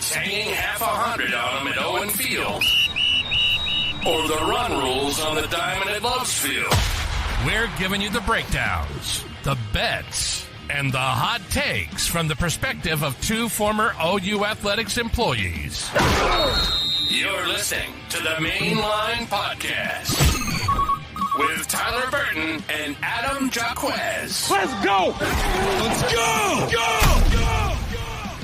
Linebackers hanging half 100 on them at Owen Field. Or the run rules on the diamond at Lowe's Field. We're giving you the breakdowns, the bets, and the hot takes from the perspective of two former OU Athletics employees. You're listening to the Mainline Podcast with Tyler Burton and Adam Jaquez. Let's go! Let's go! Go!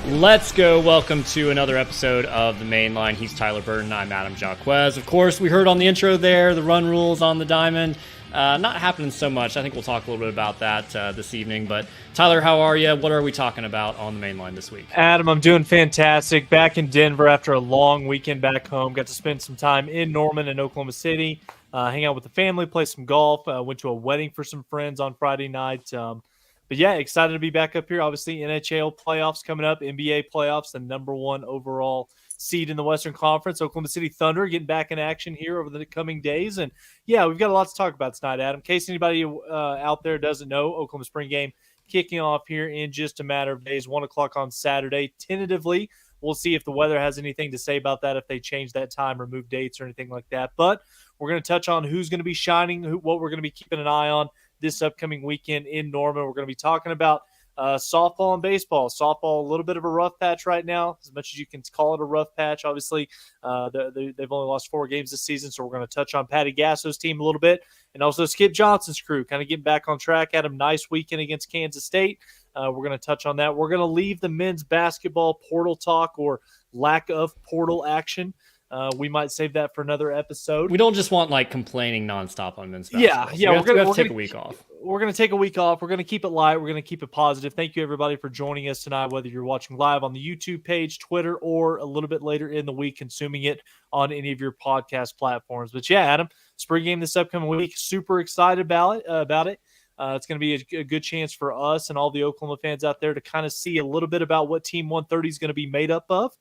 Let's go. Welcome to another episode of the Mainline. He's Tyler Burton. I'm Adam Jaquez. Of course, we heard on the intro there, the run rules on the diamond. Not happening so much. I think we'll talk a little bit about that this evening. But Tyler, how are you? What are we talking about on the main line this week? Adam, I'm doing fantastic. Back in Denver after a long weekend back home. Got to spend some time in Norman and Oklahoma City. Hang out with the family, play some golf. Went to a wedding for some friends on Friday night. But yeah, excited to be back up here. Obviously, NHL playoffs coming up, NBA playoffs, the number one overall seed in the Western Conference. Oklahoma City Thunder getting back in action here over the coming days. And yeah, we've got a lot to talk about tonight, Adam. In case anybody out there doesn't know, Oklahoma spring game kicking off here in just a matter of days, 1 o'clock on Saturday. Tentatively, we'll see if the weather has anything to say about that, if they change that time or move dates or anything like that. But we're going to touch on who's going to be shining, what we're going to be keeping an eye on this upcoming weekend in Norman. We're going to be talking about softball and baseball. Softball, a little bit of a rough patch right now, as much as you can call it a rough patch. Obviously, they've only lost 4 games this season, so we're going to touch on Patty Gasso's team a little bit, and also Skip Johnson's crew, kind of getting back on track. Had a nice weekend against Kansas State. We're going to touch on that. We're going to leave the men's basketball portal talk or lack of portal action. We might save that for another episode. We don't just want complaining nonstop on men's basketball. Yeah, we're going to take a week off. We're going to take a week off. We're going to keep it light. We're going to keep it positive. Thank you, everybody, for joining us tonight, whether you're watching live on the YouTube page, Twitter, or a little bit later in the week, consuming it on any of your podcast platforms. But yeah, Adam, spring game this upcoming week. Super excited about it. It's going to be a good chance for us and all the Oklahoma fans out there to kind of see a little bit about what Team 130 is going to be made up of.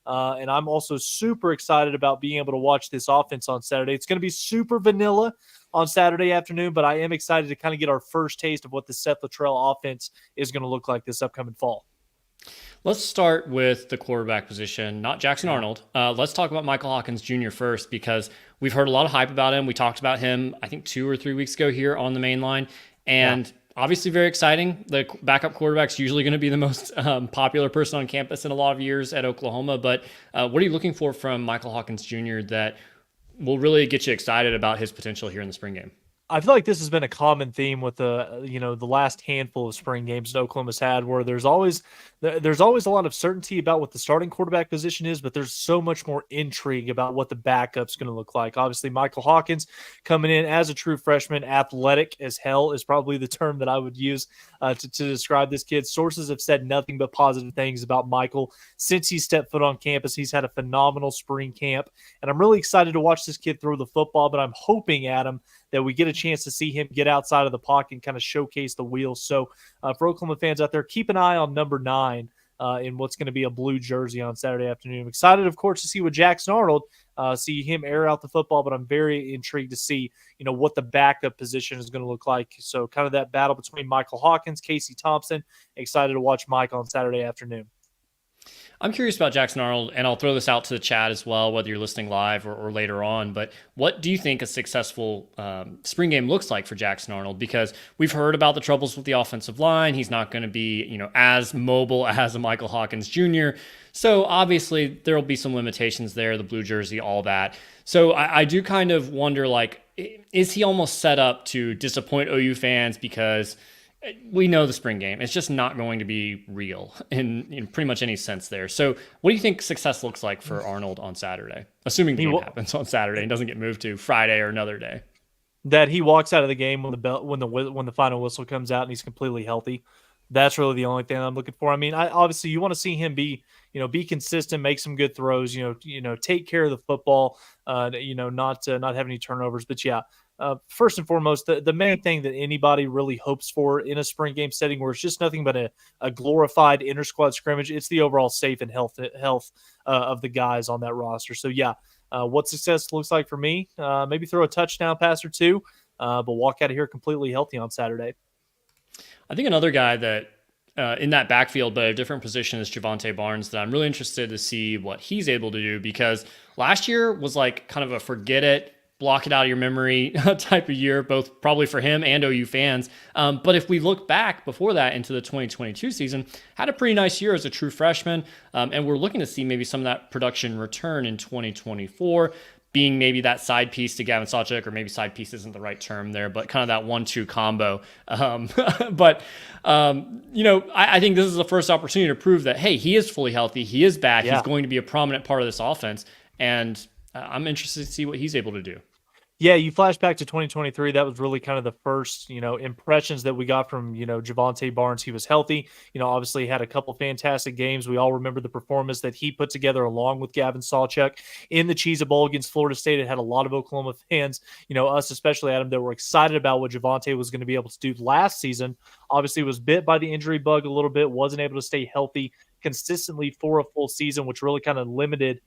And I'm also super excited about being able to watch this offense on Saturday. It's going to be super vanilla on Saturday afternoon, but I am excited to kind of get our first taste of what the Seth Luttrell offense is going to look like this upcoming fall. Let's start with the quarterback position, not Jackson Arnold. Let's talk about Michael Hawkins Jr. first, because we've heard a lot of hype about him. We talked about him, I think, 2 or 3 weeks ago here on the main line. And obviously very exciting. The backup quarterback's usually going to be the most popular person on campus in a lot of years at Oklahoma. But what are you looking for from Michael Hawkins Jr. that will really get you excited about his potential here in the spring game? I feel like this has been a common theme with the last handful of spring games that Oklahoma's had, where there's always a lot of certainty about what the starting quarterback position is, but there's so much more intrigue about what the backup's going to look like. Obviously, Michael Hawkins coming in as a true freshman, athletic as hell is probably the term that I would use to describe this kid. Sources have said nothing but positive things about Michael since he stepped foot on campus. He's had a phenomenal spring camp, and I'm really excited to watch this kid throw the football, but I'm hoping, Adam, that we get a chance to see him get outside of the pocket and kind of showcase the wheels. So for Oklahoma fans out there, keep an eye on number 9 in what's going to be a blue jersey on Saturday afternoon. I'm excited, of course, to see what Jackson Arnold, see him air out the football, but I'm very intrigued to see, what the backup position is going to look like. So kind of that battle between Michael Hawkins, Casey Thompson. Excited to watch Mike on Saturday afternoon. I'm curious about Jackson Arnold, and I'll throw this out to the chat as well, whether you're listening live or later on. But what do you think a successful spring game looks like for Jackson Arnold? Because we've heard about the troubles with the offensive line. He's not going to be, as mobile as a Michael Hawkins Jr. So obviously there will be some limitations there, the blue jersey, all that. So I do kind of wonder, is he almost set up to disappoint OU fans because we know the spring game, it's just not going to be real in pretty much any sense there. So what do you think success looks like for Arnold on Saturday, assuming the game happens on Saturday and doesn't get moved to Friday or another day? That he walks out of the game when the final whistle comes out and he's completely healthy. That's really the only thing I'm looking for. I mean, obviously you want to see him be consistent, make some good throws, take care of the football, not have any turnovers. But yeah, first and foremost, the main thing that anybody really hopes for in a spring game setting where it's just nothing but a glorified inter-squad scrimmage, it's the overall safe and health of the guys on that roster. So yeah, what success looks like for me, maybe throw a touchdown pass or two, but walk out of here completely healthy on Saturday. I think another guy that in that backfield, but a different position is Javonte Barnes that I'm really interested to see what he's able to do, because last year was like kind of a forget it, block it out of your memory type of year, both probably for him and OU fans. But if we look back before that into the 2022 season, had a pretty nice year as a true freshman. And we're looking to see maybe some of that production return in 2024, being maybe that side piece to Gavin Sawchuk, or maybe side piece isn't the right term there, but kind of that 1-2 combo. I think this is the first opportunity to prove that, hey, he is fully healthy. He is back. Yeah. He's going to be a prominent part of this offense. And I'm interested to see what he's able to do. Yeah, you flash back to 2023. That was really kind of the first, impressions that we got from, Javonte Barnes. He was healthy. Obviously he had a couple fantastic games. We all remember the performance that he put together along with Gavin Sawchuk in the Cheez It Bowl against Florida State. It had a lot of Oklahoma fans, us especially, Adam, that were excited about what Javonte was going to be able to do last season. Obviously was bit by the injury bug a little bit, wasn't able to stay healthy consistently for a full season, which really kind of limited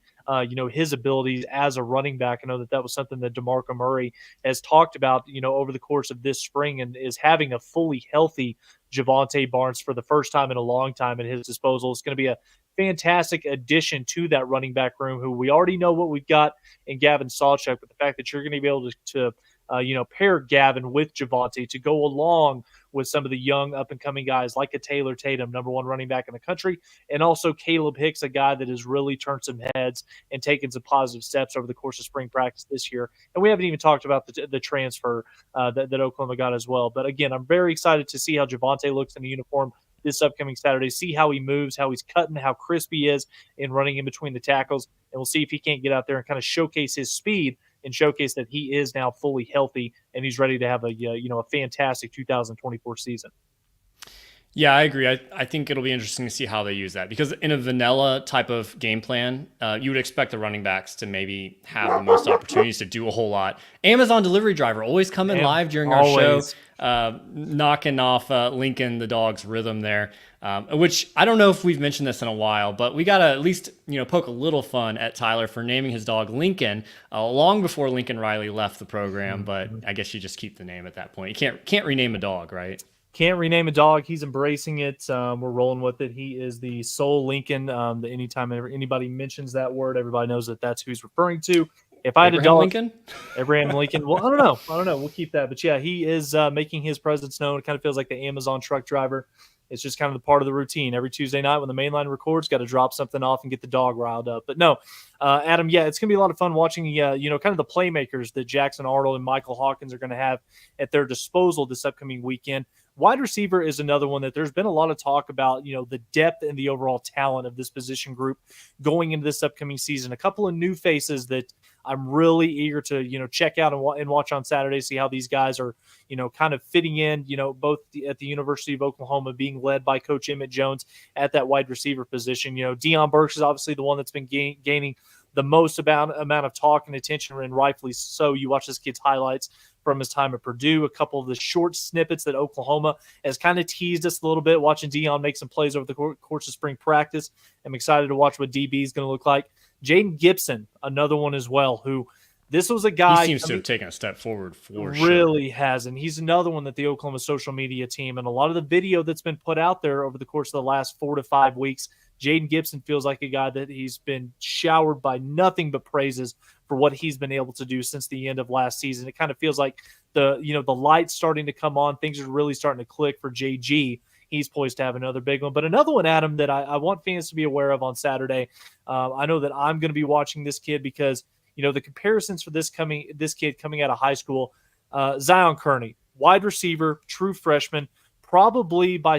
his abilities as a running back. I know that was something that DeMarco Murray has talked about, over the course of this spring, and is having a fully healthy Javonte Barnes for the first time in a long time at his disposal. It's going to be a fantastic addition to that running back room, who we already know what we've got in Gavin Sawchuk, but the fact that you're going to be able to pair Gavin with Javonte to go along with some of the young up-and-coming guys like a Taylor Tatum, number one running back in the country, and also Caleb Hicks, a guy that has really turned some heads and taken some positive steps over the course of spring practice this year. And we haven't even talked about the transfer that Oklahoma got as well. But again, I'm very excited to see how Javonte looks in the uniform this upcoming Saturday, see how he moves, how he's cutting, how crisp he is in running in between the tackles. And we'll see if he can't get out there and kind of showcase his speed and showcase that he is now fully healthy and he's ready to have a fantastic 2024 season. Yeah, I agree. I think it'll be interesting to see how they use that, because in a vanilla type of game plan, you would expect the running backs to maybe have the most opportunities to do a whole lot. Amazon delivery driver always coming live during our show, knocking off Lincoln the dog's rhythm there, which I don't know if we've mentioned this in a while, but we got to at least poke a little fun at Tyler for naming his dog Lincoln long before Lincoln Riley left the program. But I guess you just keep the name at that point. You can't rename a dog, right? Can't rename a dog. He's embracing it. We're rolling with it. He is the sole Lincoln. Anytime anybody mentions that word, everybody knows that that's who he's referring to. If I had a dog, Lincoln? Abraham Lincoln. Well, I don't know. We'll keep that. But yeah, he is making his presence known. It kind of feels like the Amazon truck driver. It's just kind of the part of the routine. Every Tuesday night when the main line records, got to drop something off and get the dog riled up. But no, Adam, yeah, it's going to be a lot of fun watching, kind of the playmakers that Jackson Arnold and Michael Hawkins are going to have at their disposal this upcoming weekend. Wide receiver is another one that there's been a lot of talk about, the depth and the overall talent of this position group going into this upcoming season. A couple of new faces that I'm really eager to, check out and watch on Saturday, see how these guys are, kind of fitting in, both at the University of Oklahoma, being led by Coach Emmett Jones at that wide receiver position. Deion Burks is obviously the one that's been gaining the most amount of talk and attention, and rightfully so. You watch this kid's highlights from his time at Purdue, a couple of the short snippets that Oklahoma has kind of teased us a little bit, watching Deion make some plays over the course of spring practice. I'm excited to watch what DB is going to look like. Jaden Gibson, another one as well, who this was a guy. He seems to have taken a step forward for sure. Really has. And he's another one that the Oklahoma social media team, and a lot of the video that's been put out there over the course of the last 4 to 5 weeks, Jaden Gibson feels like a guy that he's been showered by nothing but praises for what he's been able to do since the end of last season. It kind of feels like the light's starting to come on. Things are really starting to click for JG. He's poised to have another big one. But another one, Adam, that I want fans to be aware of on Saturday. I know that I'm going to be watching this kid because, the comparisons for this kid coming out of high school, Zion Kearney, wide receiver, true freshman, probably by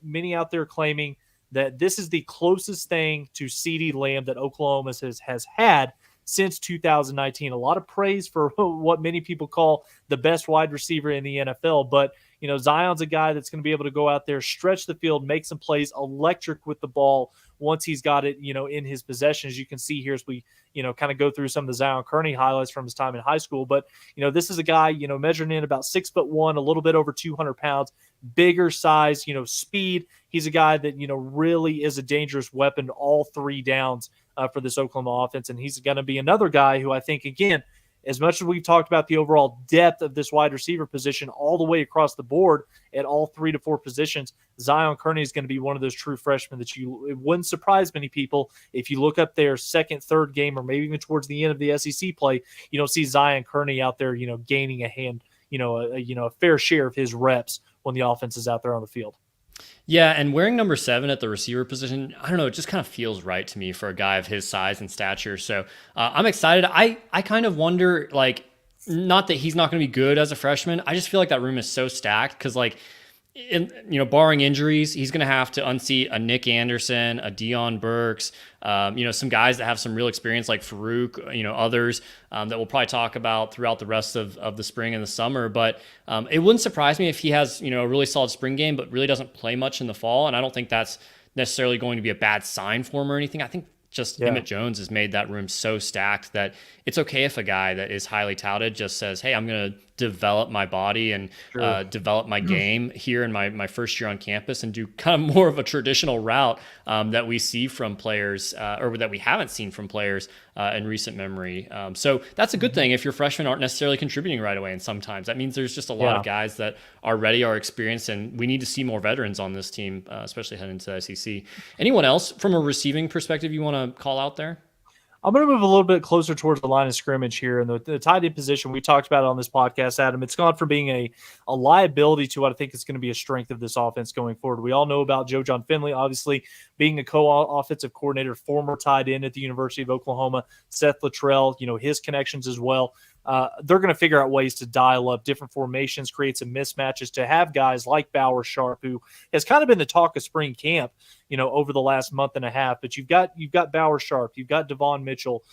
many out there claiming that this is the closest thing to CeeDee Lamb that Oklahoma has had since 2019. A lot of praise for what many people call the best wide receiver in the NFL. But, Zion's a guy that's going to be able to go out there, stretch the field, make some plays, electric with the ball once he's got it, in his possession, as you can see here as we, kind of go through some of the Zion Kearney highlights from his time in high school. But, this is a guy, measuring in about 6'1", a little bit over 200 pounds, bigger size, speed. He's a guy that, really is a dangerous weapon all 3 downs for this Oklahoma offense. And he's going to be another guy who I think, again, as much as we've talked about the overall depth of this wide receiver position all the way across the board at all 3 to 4 positions, Zion Kearney is going to be one of those true freshmen that it wouldn't surprise many people if you look up their second, third game, or maybe even towards the end of the SEC play, you don't see Zion Kearney out there, gaining a fair share of his reps when the offense is out there on the field. Yeah, and wearing number 7 at the receiver position, I don't know, it just kind of feels right to me for a guy of his size and stature. So I'm excited. I kind of wonder, not that he's not going to be good as a freshman. I just feel like that room is so stacked because, barring injuries, he's going to have to unseat a Nick Anderson, a Deion Burks, some guys that have some real experience like Farouk, others that we'll probably talk about throughout the rest of the spring and the summer. But it wouldn't surprise me if he has, a really solid spring game, but really doesn't play much in the fall. And I don't think that's necessarily going to be a bad sign for him or anything. I think Emmett Jones has made that room so stacked that it's okay if a guy that is highly touted just says, hey, I'm going to develop my body and develop my game here in my first year on campus and do kind of more of a traditional route that we see from players or that we haven't seen from players in recent memory. So that's a good thing if your freshmen aren't necessarily contributing right away. And sometimes that means there's just a lot of guys that are ready, are experienced, and we need to see more veterans on this team, especially heading into the SEC. Anyone else from a receiving perspective you want to call out there? I'm going to move a little bit closer towards the line of scrimmage here. And the tight end position, we talked about it on this podcast, Adam. It's gone from being a liability to what I think is going to be a strength of this offense going forward. We all know about Joe John Finley, obviously being a co-offensive coordinator, former tight end at the University of Oklahoma, Seth Luttrell, his connections as well. They're going to figure out ways to dial up different formations, create some mismatches to have guys like Bauer Sharp, who has kind of been the talk of spring camp, over the last month and a half. But you've got Bauer Sharp, you've got Devon Mitchell,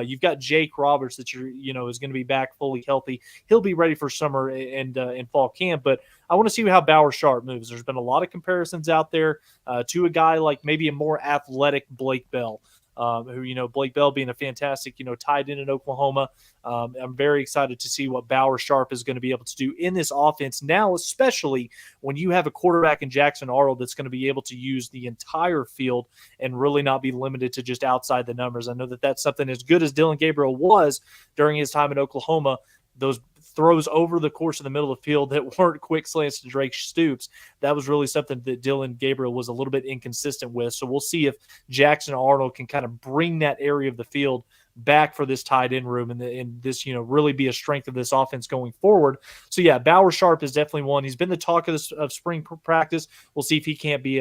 you've got Jake Roberts that is going to be back fully healthy. He'll be ready for summer and fall camp. But I want to see how Bauer Sharp moves. There's been a lot of comparisons out there to a guy like maybe a more athletic Blake Bell. Who, Blake Bell being a fantastic, tight end in Oklahoma. I'm very excited to see what Bauer Sharp is going to be able to do in this offense now, especially when you have a quarterback in Jackson Arnold that's going to be able to use the entire field and really not be limited to just outside the numbers. I know that that's something as good as Dylan Gabriel was during his time in Oklahoma. Those throws over the course of the middle of the field that weren't quick slants to Drake Stoops, that was really something that Dylan Gabriel was a little bit inconsistent with. So we'll see if Jackson Arnold can kind of bring that area of the field back for this tight end room and this, really be a strength of this offense going forward. So yeah, Bauer Sharp is definitely one. He's been the talk of spring practice. We'll see if he can't be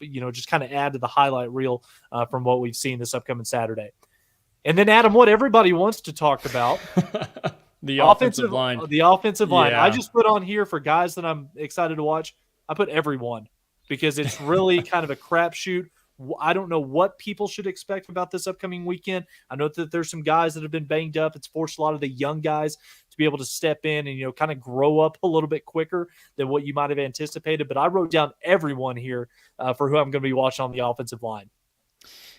just kind of add to the highlight reel from what we've seen this upcoming Saturday. And then Adam, what everybody wants to talk about, the offensive line. The offensive line. I just put on here for guys that I'm excited to watch. I put everyone because it's really kind of a crapshoot. I don't know what people should expect about this upcoming weekend. I know that there's some guys that have been banged up. It's forced a lot of the young guys to be able to step in and, kind of grow up a little bit quicker than what you might have anticipated. But I wrote down everyone here for who I'm going to be watching on the offensive line.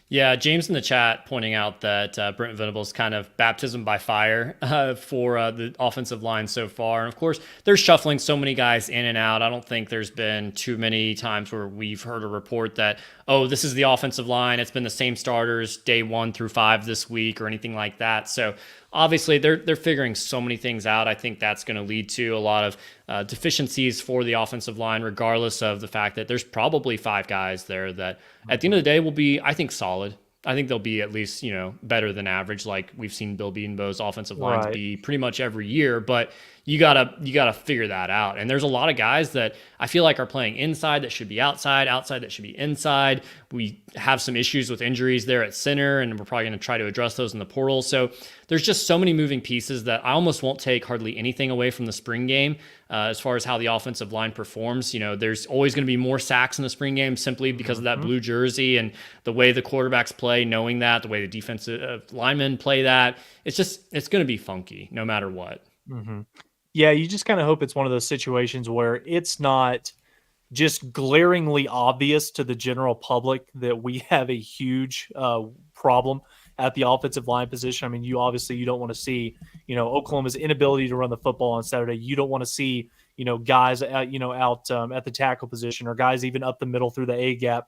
Yeah, James in the chat pointing out that Brent Venables kind of baptism by fire for the offensive line so far. And of course, they're shuffling so many guys in and out. I don't think there's been too many times where we've heard a report that, oh, this is the offensive line. It's been the same starters day 1 through 5 this week or anything like that. So obviously, they're figuring so many things out. I think that's going to lead to a lot of deficiencies for the offensive line, regardless of the fact that there's probably 5 guys there that at the end of the day will be, I think, solid. I think they'll be at least, better than average, like we've seen Bill Bedenbaugh's offensive lines be pretty much every year. But you gotta figure that out. And there's a lot of guys that I feel like are playing inside that should be outside that should be inside. We have some issues with injuries there at center, and we're probably going to try to address those in the portal. So there's just so many moving pieces that I almost won't take hardly anything away from the spring game as far as how the offensive line performs. There's always going to be more sacks in the spring game simply because of that blue jersey and the way the quarterbacks play, knowing that, the way the defensive linemen play that. It's going to be funky no matter what. Mm-hmm. Yeah, you just kind of hope it's one of those situations where it's not just glaringly obvious to the general public that we have a huge problem at the offensive line position. I mean, you don't want to see, Oklahoma's inability to run the football on Saturday. You don't want to see, guys, out at the tackle position or guys even up the middle through the A gap,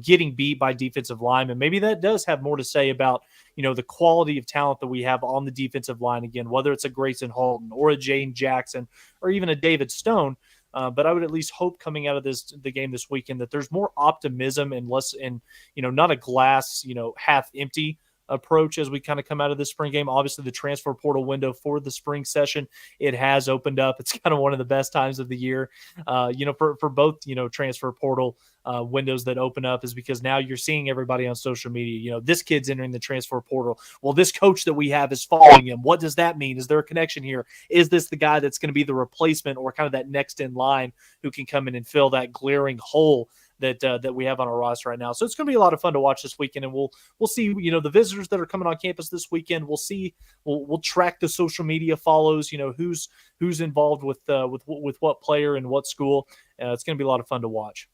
getting beat by defensive linemen. Maybe that does have more to say about, the quality of talent that we have on the defensive line again, whether it's a Grayson Halton or a Jane Jackson or even a David Stone. But I would at least hope coming out of the game this weekend that there's more optimism and less, and not a glass half empty approach as we kind of come out of this spring game. Obviously, the transfer portal window for the spring session, it has opened up. It's kind of one of the best times of the year, for both, transfer portal windows that open up, is because now you're seeing everybody on social media. This kid's entering the transfer portal. Well, this coach that we have is following him. What does that mean? Is there a connection here? Is this the guy that's going to be the replacement or kind of that next in line who can come in and fill that glaring hole that we have on our roster right now? So it's going to be a lot of fun to watch this weekend, and we'll see, the visitors that are coming on campus this weekend. We'll see, we'll track the social media follows, who's involved with what player and what school. It's going to be a lot of fun to watch.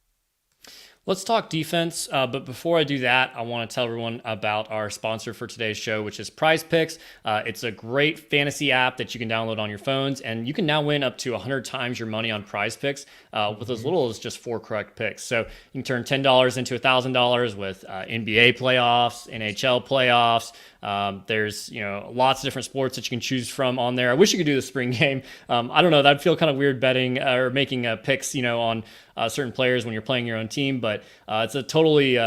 Let's talk defense, but before I do that, I want to tell everyone about our sponsor for today's show, which is Prize Picks. It's a great fantasy app that you can download on your phones, and you can now win up to 100 times your money on Prize Picks with as little as just 4 correct picks. So you can turn $10 into $1,000 with NBA playoffs, NHL playoffs. There's lots of different sports that you can choose from on there. I wish you could do the spring game. I don't know, that'd feel kind of weird betting or making picks on certain players when you're playing your own team, but it's a totally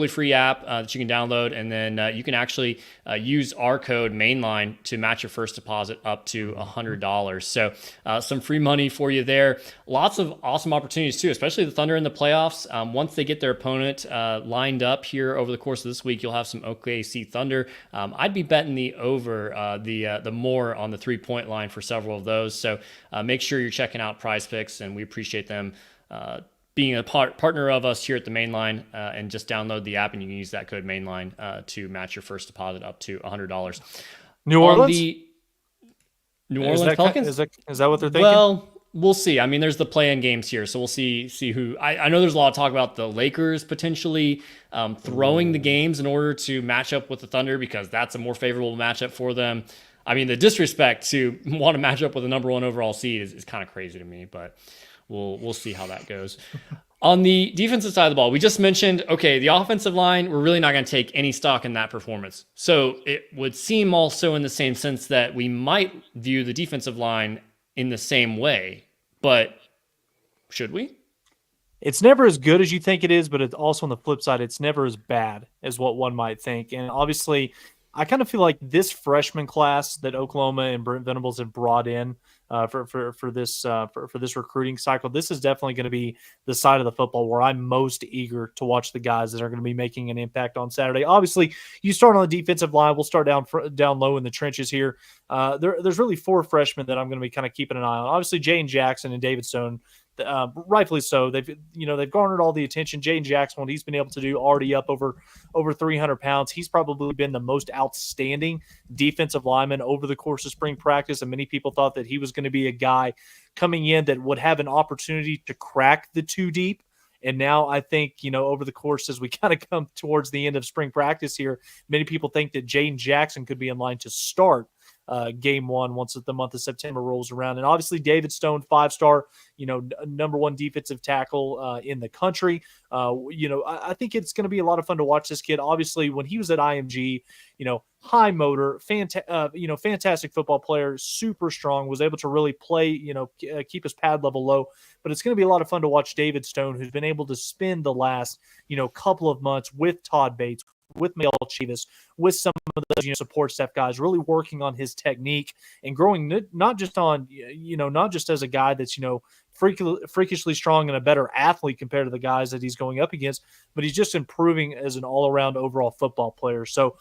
free app that you can download, and then you can actually use our code Mainline to match your first deposit up to $100. So some free money for you there. Lots of awesome opportunities too, especially the Thunder in the playoffs. Once they get their opponent lined up here over the course of this week, you'll have some OKC Thunder. I'd be betting the over, the more on the 3-point line for several of those. So make sure you're checking out Prize Picks, and we appreciate them being a partner of us here at the Mainline, and just download the app and you can use that code Mainline to match your first deposit up to $100. New Orleans? New Orleans Pelicans? Is that what they're thinking? Well, we'll see. I mean, there's the play-in games here, so we'll see who. I know there's a lot of talk about the Lakers potentially throwing the games in order to match up with the Thunder because that's a more favorable matchup for them. I mean, the disrespect to want to match up with the number 1 overall seed is kind of crazy to me, but we'll see how that goes. On the defensive side of the ball, we just mentioned, okay, the offensive line, we're really not going to take any stock in that performance. So it would seem also in the same sense that we might view the defensive line in the same way, but should we? It's never as good as you think it is, but it's also on the flip side, it's never as bad as what one might think. And obviously, I kind of feel like this freshman class that Oklahoma and Brent Venables have brought in for this recruiting cycle, this is definitely going to be the side of the football where I'm most eager to watch the guys that are going to be making an impact on Saturday. Obviously, you start on the defensive line. We'll start down low in the trenches here. There's really 4 freshmen that I'm going to be kind of keeping an eye on. Obviously, Jane Jackson and David Stone. Rightfully so. They've garnered all the attention. Jane Jackson, what he's been able to do, already up over 300 pounds. He's probably been the most outstanding defensive lineman over the course of spring practice, and many people thought that he was going to be a guy coming in that would have an opportunity to crack the 2 deep. And now I think, over the course as we kind of come towards the end of spring practice here, many people think that Jane Jackson could be in line to start game 1 once the month of September rolls around. And obviously David Stone, 5-star, number 1 defensive tackle in the country. I think it's going to be a lot of fun to watch this kid. Obviously, when he was at IMG, high motor, fantastic football player, super strong, was able to really play, keep his pad level low. But it's going to be a lot of fun to watch David Stone, who's been able to spend the last, couple of months with Todd Bates, with Miguel Chivas, with some of those support staff guys, really working on his technique and growing not just as a guy that's freakishly strong and a better athlete compared to the guys that he's going up against, but he's just improving as an all-around overall football player. So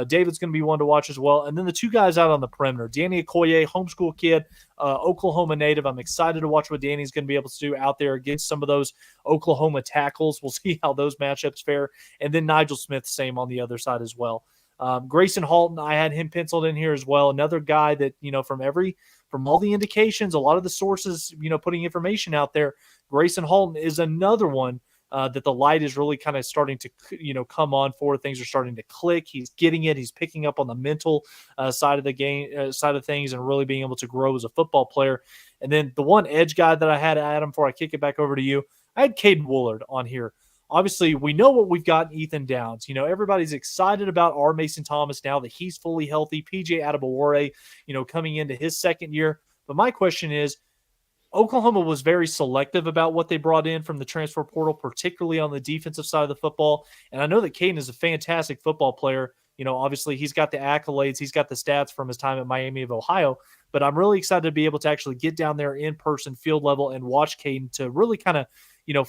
David's going to be one to watch as well. And then the 2 guys out on the perimeter, Danny Okoye, homeschool kid, Oklahoma native. I'm excited to watch what Danny's going to be able to do out there against some of those Oklahoma tackles. We'll see how those matchups fare. And then Nigel Smith, same on the other side as well. Grayson Halton, I had him penciled in here as well. Another guy that, from all the indications, a lot of the sources, putting information out there, Grayson Halton is another one that the light is really kind of starting to, come on for. Things are starting to click. He's getting it. He's picking up on the mental side of the game, side of things, and really being able to grow as a football player. And then the one edge guy that I had, Adam, before I kick it back over to you, I had Caden Woolard on here. obviously we know what we've got in Ethan Downs. Everybody's excited about our Mason Thomas now that he's fully healthy. PJ Adebawore, coming into his second year. But my question is, Oklahoma was very selective about what they brought in from the transfer portal, particularly on the defensive side of the football. And I know that Caden is a fantastic football player. Obviously he's got the accolades, he's got the stats from his time at Miami of Ohio, but I'm really excited to be able to actually get down there in person, field level, and watch Caden to really kind of,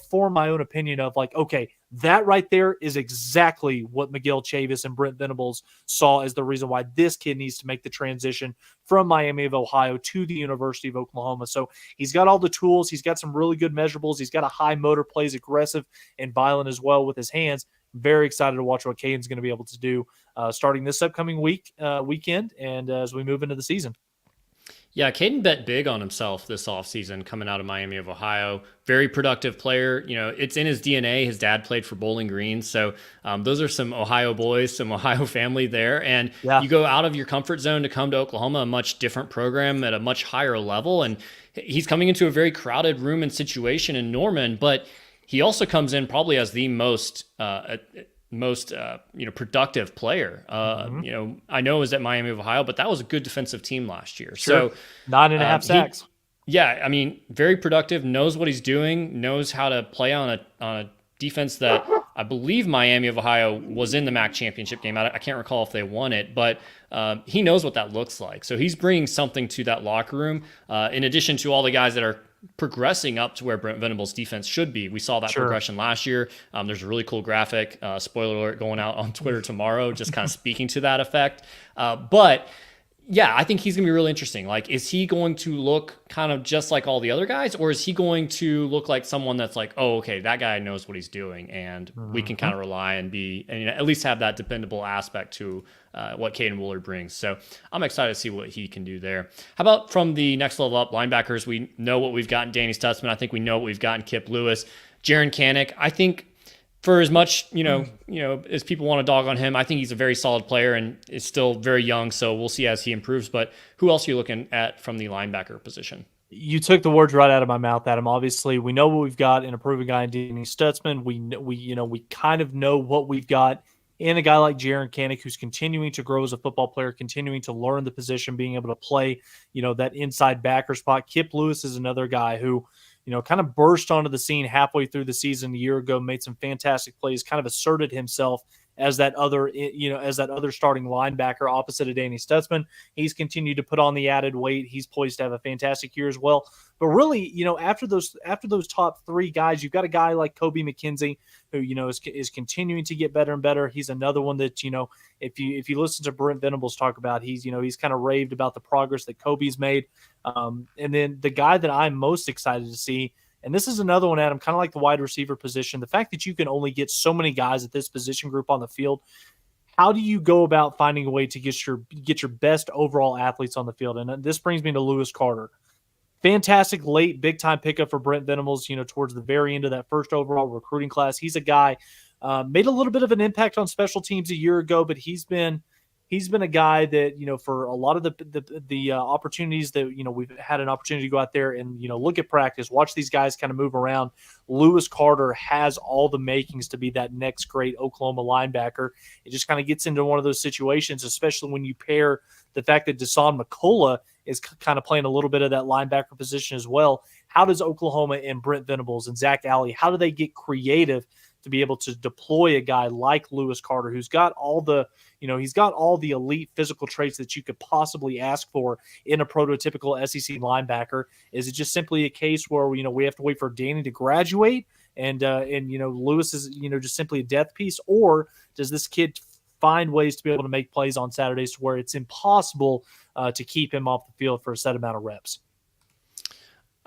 form my own opinion of like, okay, that right there is exactly what Miguel Chavis and Brent Venables saw as the reason why this kid needs to make the transition from Miami of Ohio to the University of Oklahoma. So he's got all the tools. He's got some really good measurables. He's got a high motor, plays aggressive and violent as well with his hands. Very excited to watch what Caden's going to be able to do starting this upcoming weekend and as we move into the season. Yeah, Caden bet big on himself this offseason coming out of Miami of Ohio. Very productive player. It's in his DNA. His dad played for Bowling Green. So those are some Ohio boys, some Ohio family there. And you go out of your comfort zone to come to Oklahoma, a much different program at a much higher level. And he's coming into a very crowded room and situation in Norman, but he also comes in probably as the most productive player. I know it was at Miami of Ohio, but that was a good defensive team last year. Sure. So 9.5 sacks. Very productive, knows what he's doing, knows how to play on a defense that I believe Miami of Ohio was in the MAC championship game. I can't recall if they won it, but he knows what that looks like. So he's bringing something to that locker room, in addition to all the guys that are progressing up to where Brent Venables' defense should be. We saw that progression last year. There's a really cool graphic, spoiler alert, going out on Twitter tomorrow, just kind of speaking to that effect. But I think he's going to be really interesting. Like, is he going to look kind of just like all the other guys, or is he going to look like someone that's like, oh, okay, that guy knows what he's doing, and we can kind of rely and at least have that dependable aspect to what Caden Wooler brings. So I'm excited to see what he can do there. How about from the next level up, linebackers? We know what we've got in Danny Stutzman. I think we know what we've got in Kip Lewis. Jaron Kanik, I think for as much, as people want to dog on him, I think he's a very solid player and is still very young. So we'll see as he improves. But who else are you looking at from the linebacker position? You took the words right out of my mouth, Adam. Obviously, we know what we've got in a proven guy in Danny Stutzman. We kind of know what we've got in a guy like Jaron Kanik, who's continuing to grow as a football player, continuing to learn the position, being able to play, that inside backer spot. Kip Lewis is another guy who, kind of burst onto the scene halfway through the season a year ago, made some fantastic plays, kind of asserted himself as that other starting linebacker opposite of Danny Stutzman. He's continued to put on the added weight. He's poised to have a fantastic year as well. But really, after those top three guys, you've got a guy like Kobe McKenzie, who is continuing to get better and better. He's another one that if you listen to Brent Venables talk about, he's kind of raved about the progress that Kobe's made. And then the guy that I'm most excited to see, and this is another one, Adam, kind of like the wide receiver position, the fact that you can only get so many guys at this position group on the field. How do you go about finding a way to get your best overall athletes on the field? And this brings me to Lewis Carter. Fantastic late big-time pickup for Brent Venables, towards the very end of that first overall recruiting class. He's a guy, made a little bit of an impact on special teams a year ago, but he's been a guy that, for a lot of the opportunities that, we've had an opportunity to go out there and, look at practice, watch these guys kind of move around. Lewis Carter has all the makings to be that next great Oklahoma linebacker. It just kind of gets into one of those situations, especially when you pair the fact that Desan McCullough is kind of playing a little bit of that linebacker position as well. How does Oklahoma and Brent Venables and Zach Alley, how do they get creative to be able to deploy a guy like Lewis Carter, who's got all the, he's got all the elite physical traits that you could possibly ask for in a prototypical SEC linebacker? Is it just simply a case where, we have to wait for Danny to graduate and Lewis is, just simply a death piece? Or does this kid find ways to be able to make plays on Saturdays to where it's impossible to keep him off the field for a set amount of reps?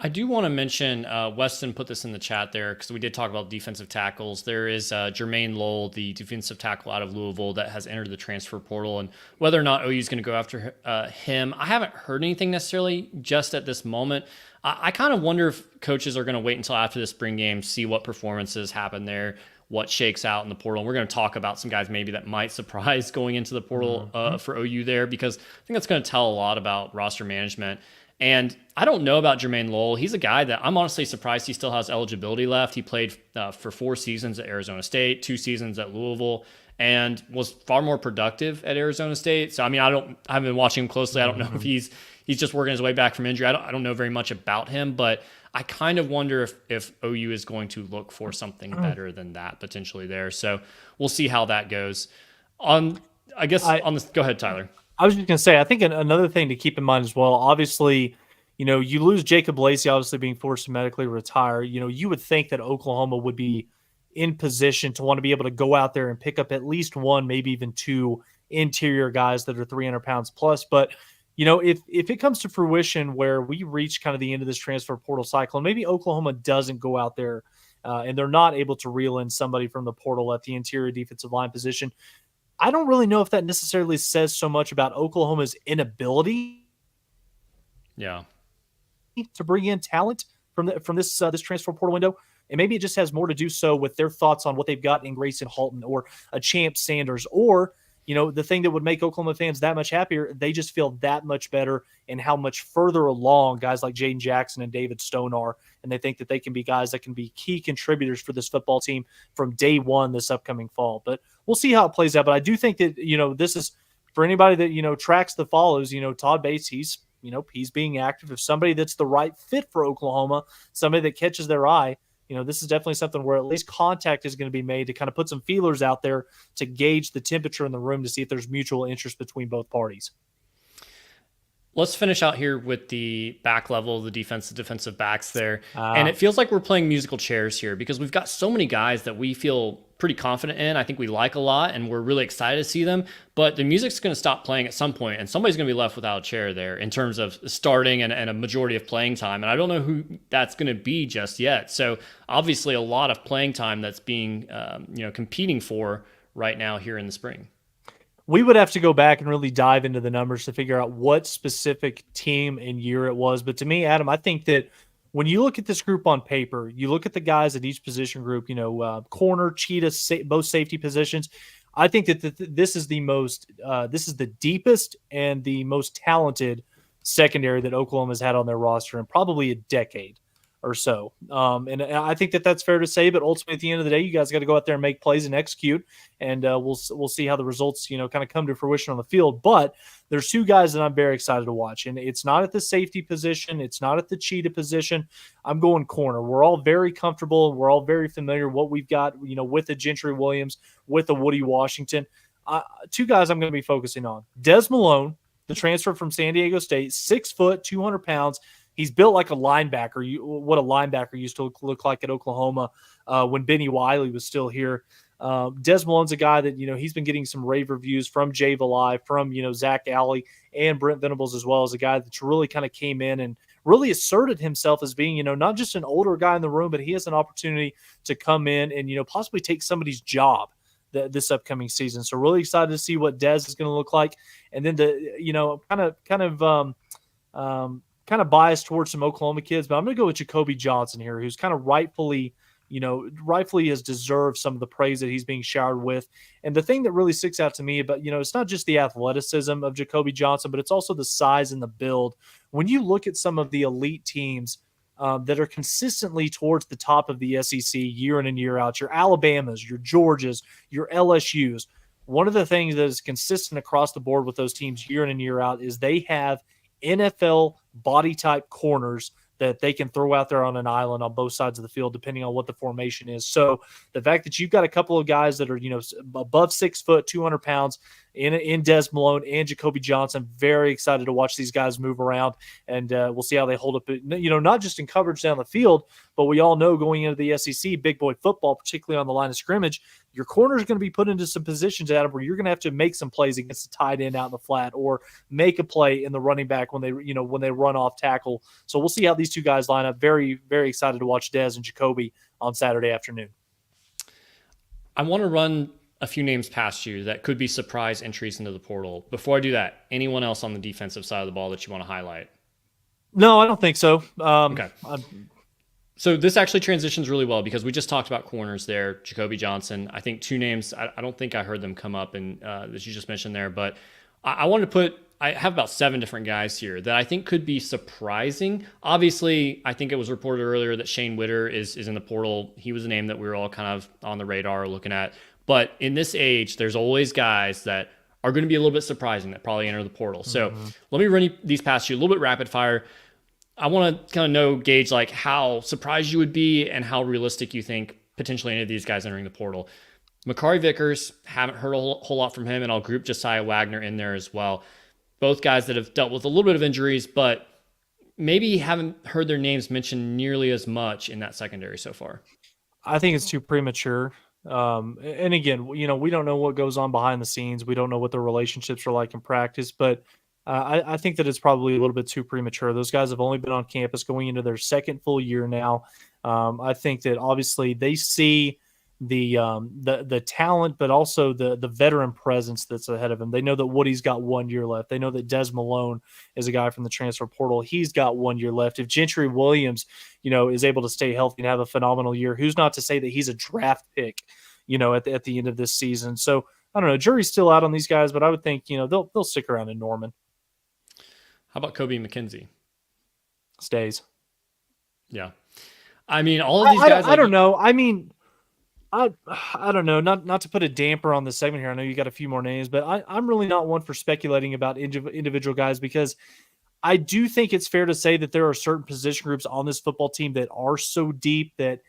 I do want to mention, Weston put this in the chat there because we did talk about defensive tackles. There is Jermaine Lowell, the defensive tackle out of Louisville, that has entered the transfer portal, and whether or not OU is going to go after him, I haven't heard anything necessarily just at this moment. I kind of wonder if coaches are going to wait until after the spring game, see what performances happen there, what shakes out in the portal. And we're going to talk about some guys maybe that might surprise going into the portal for OU there, because I think that's going to tell a lot about roster management. And I don't know about Jermaine Lowell. He's a guy that I'm honestly surprised he still has eligibility left. He played for 4 seasons at Arizona State, 2 seasons at Louisville, and was far more productive at Arizona State. So, I mean, I haven't been watching him closely. I don't know if he's just working his way back from injury. I don't know very much about him, but I kind of wonder if OU is going to look for something better than that potentially there. So we'll see how that goes. Go ahead, Tyler. I was just going to say, I think another thing to keep in mind as well, obviously, you lose Jacob Lacey, obviously being forced to medically retire. You would think that Oklahoma would be in position to want to be able to go out there and pick up at least one, maybe even 2 interior guys that are 300 pounds plus. But if it comes to fruition where we reach kind of the end of this transfer portal cycle, and maybe Oklahoma doesn't go out there and they're not able to reel in somebody from the portal at the interior defensive line position, I don't really know if that necessarily says so much about Oklahoma's inability to bring in talent from this transfer portal window. And maybe it just has more to do so with their thoughts on what they've got in Grayson Halton or a Champ Sanders, or the thing that would make Oklahoma fans that much happier, they just feel that much better in how much further along guys like Jaden Jackson and David Stone are. And they think that they can be guys that can be key contributors for this football team from day one this upcoming fall. But we'll see how it plays out. But I do think that, this is for anybody that, tracks the follows, Todd Bates, he's being active. If somebody that's the right fit for Oklahoma, somebody that catches their eye, this is definitely something where at least contact is going to be made to kind of put some feelers out there to gauge the temperature in the room to see if there's mutual interest between both parties. Let's finish out here with the back level, the defensive backs there. And it feels like we're playing musical chairs here because we've got so many guys that we feel pretty confident in. I think we like a lot and we're really excited to see them, but the music's going to stop playing at some point and somebody's going to be left without a chair there in terms of starting and a majority of playing time. And I don't know who that's going to be just yet. So obviously a lot of playing time that's being, competing for right now here in the spring. We would have to go back and really dive into the numbers to figure out what specific team and year it was. But to me, Adam, I think that when you look at this group on paper, you look at the guys at each position group, corner, cheetah, both safety positions. I think that this is this is the deepest and the most talented secondary that Oklahoma has had on their roster in probably a decade or so. And I think that that's fair to say, but ultimately at the end of the day, you guys got to go out there and make plays and execute. And we'll see how the results, kind of come to fruition on the field. But there's 2 guys that I'm very excited to watch, and it's not at the safety position. It's not at the cheetah position. I'm going corner. We're all very comfortable. We're all very familiar what we've got, with the Gentry Williams, with the Woody Washington. 2 guys I'm going to be focusing on. Des Malone, the transfer from San Diego State, 6 foot, 200 pounds. He's built like a linebacker, what a linebacker used to look like at Oklahoma when Benny Wiley was still here. Des Malone's a guy that, he's been getting some rave reviews from Jay Valai, from, Zach Alley and Brent Venables, as well as a guy that's really kind of came in and really asserted himself as being, not just an older guy in the room, but he has an opportunity to come in and, possibly take somebody's job this upcoming season. So really excited to see what Des is going to look like. And then kind of biased towards some Oklahoma kids, but I'm going to go with Jacoby Johnson here, who's kind of rightfully has deserved some of the praise that he's being showered with. And the thing that really sticks out to me about, it's not just the athleticism of Jacoby Johnson, but it's also the size and the build. When you look at some of the elite teams that are consistently towards the top of the SEC year in and year out, your Alabamas, your Georgias, your LSUs, one of the things that is consistent across the board with those teams year in and year out is they have NFL body type corners that they can throw out there on an island on both sides of the field, depending on what the formation is. So the fact that you've got a couple of guys that are, above 6 foot, 200 pounds in Des Malone and Jacoby Johnson, very excited to watch these guys move around, and we'll see how they hold up, not just in coverage down the field, but we all know going into the SEC, big boy football, particularly on the line of scrimmage, your corner is going to be put into some positions, Adam, where you're going to have to make some plays against the tight end out in the flat, or make a play in the running back when they run off tackle. So we'll see how these 2 guys line up. Very, very excited to watch Des and Jacoby on Saturday afternoon. I want to run a few names past you that could be surprise entries into the portal. Before I do that, anyone else on the defensive side of the ball that you want to highlight? No, I don't think so. Okay. So this actually transitions really well because we just talked about corners there. Jacoby Johnson, I think 2 names, I don't think I heard them come up that you just mentioned there, but I wanted to put I have about 7 different guys here that I think could be surprising. Obviously, I think it was reported earlier that Shane Witter is in the portal. He was a name that we were all kind of on the radar looking at. But in this age, there's always guys that are going to be a little bit surprising that probably enter the portal. So let me run these past you a little bit rapid fire. I want to kind of gauge like how surprised you would be and how realistic you think potentially any of these guys entering the portal. Makari Vickers, haven't heard a whole lot from him, and I'll group Josiah Wagner in there as well. Both guys that have dealt with a little bit of injuries, but maybe haven't heard their names mentioned nearly as much in that secondary so far. I think it's too premature. And again, we don't know what goes on behind the scenes. We don't know what the relationships are like in practice, but I think that it's probably a little bit too premature. Those guys have only been on campus going into their second full year now. I think that obviously they see the talent, but also the veteran presence that's ahead of him. They know that Woody's got 1 year left. They know that Des Malone is a guy from the transfer portal. He's got 1 year left. If Gentry Williams, is able to stay healthy and have a phenomenal year, who's not to say that he's a draft pick, at the end of this season. So I don't know. Jury's still out on these guys, but I would think, they'll stick around in Norman. How about Kobe McKenzie? Stays. Yeah. I mean, all of these guys. I don't know. I mean, I don't know. Not to put a damper on this segment here. I know you got a few more names, but I'm really not one for speculating about individual guys, because I do think it's fair to say that there are certain position groups on this football team that are so deep that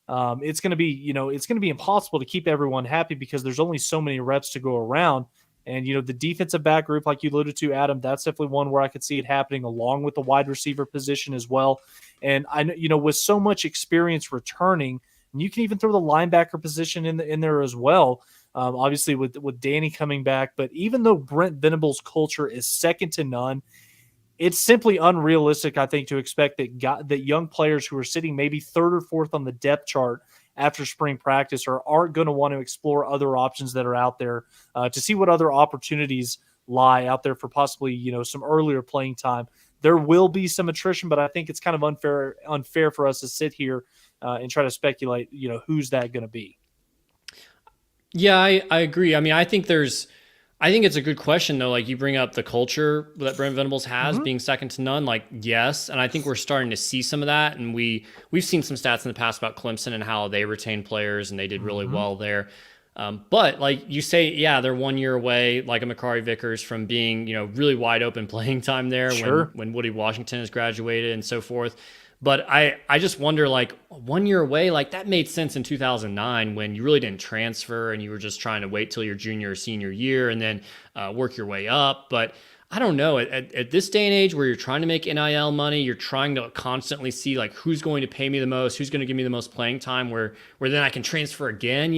it's going to be impossible to keep everyone happy, because there's only so many reps to go around. And, the defensive back group, like you alluded to, Adam, that's definitely one where I could see it happening, along with the wide receiver position as well. And I know, with so much experience returning, and you can even throw the linebacker position in there as well. Obviously with Danny coming back, but even though Brent Venables' culture is second to none, it's simply unrealistic, I think, to expect that young players who are sitting maybe third or fourth on the depth chart after spring practice aren't going to want to explore other options that are out there to see what other opportunities lie out there for possibly, some earlier playing time. There will be some attrition, but I think it's kind of unfair for us to sit here and try to speculate, who's that going to be. Yeah, I agree. I mean, I think it's a good question, though. Like, you bring up the culture that Brent Venables has being second to none. Like, yes. And I think we're starting to see some of that. And we've seen some stats in the past about Clemson and how they retain players and they did really well there. But like you say, yeah, they're 1 year away, like a Makari Vickers, from being, really wide open playing time there. Sure. when Woody Washington has graduated and so forth. But I just wonder, like, 1 year away, like, that made sense in 2009 when you really didn't transfer and you were just trying to wait till your junior or senior year and then work your way up. But I don't know. At this day and age where you're trying to make NIL money, you're trying to constantly see, like, who's going to pay me the most, who's going to give me the most playing time, where then I can transfer again.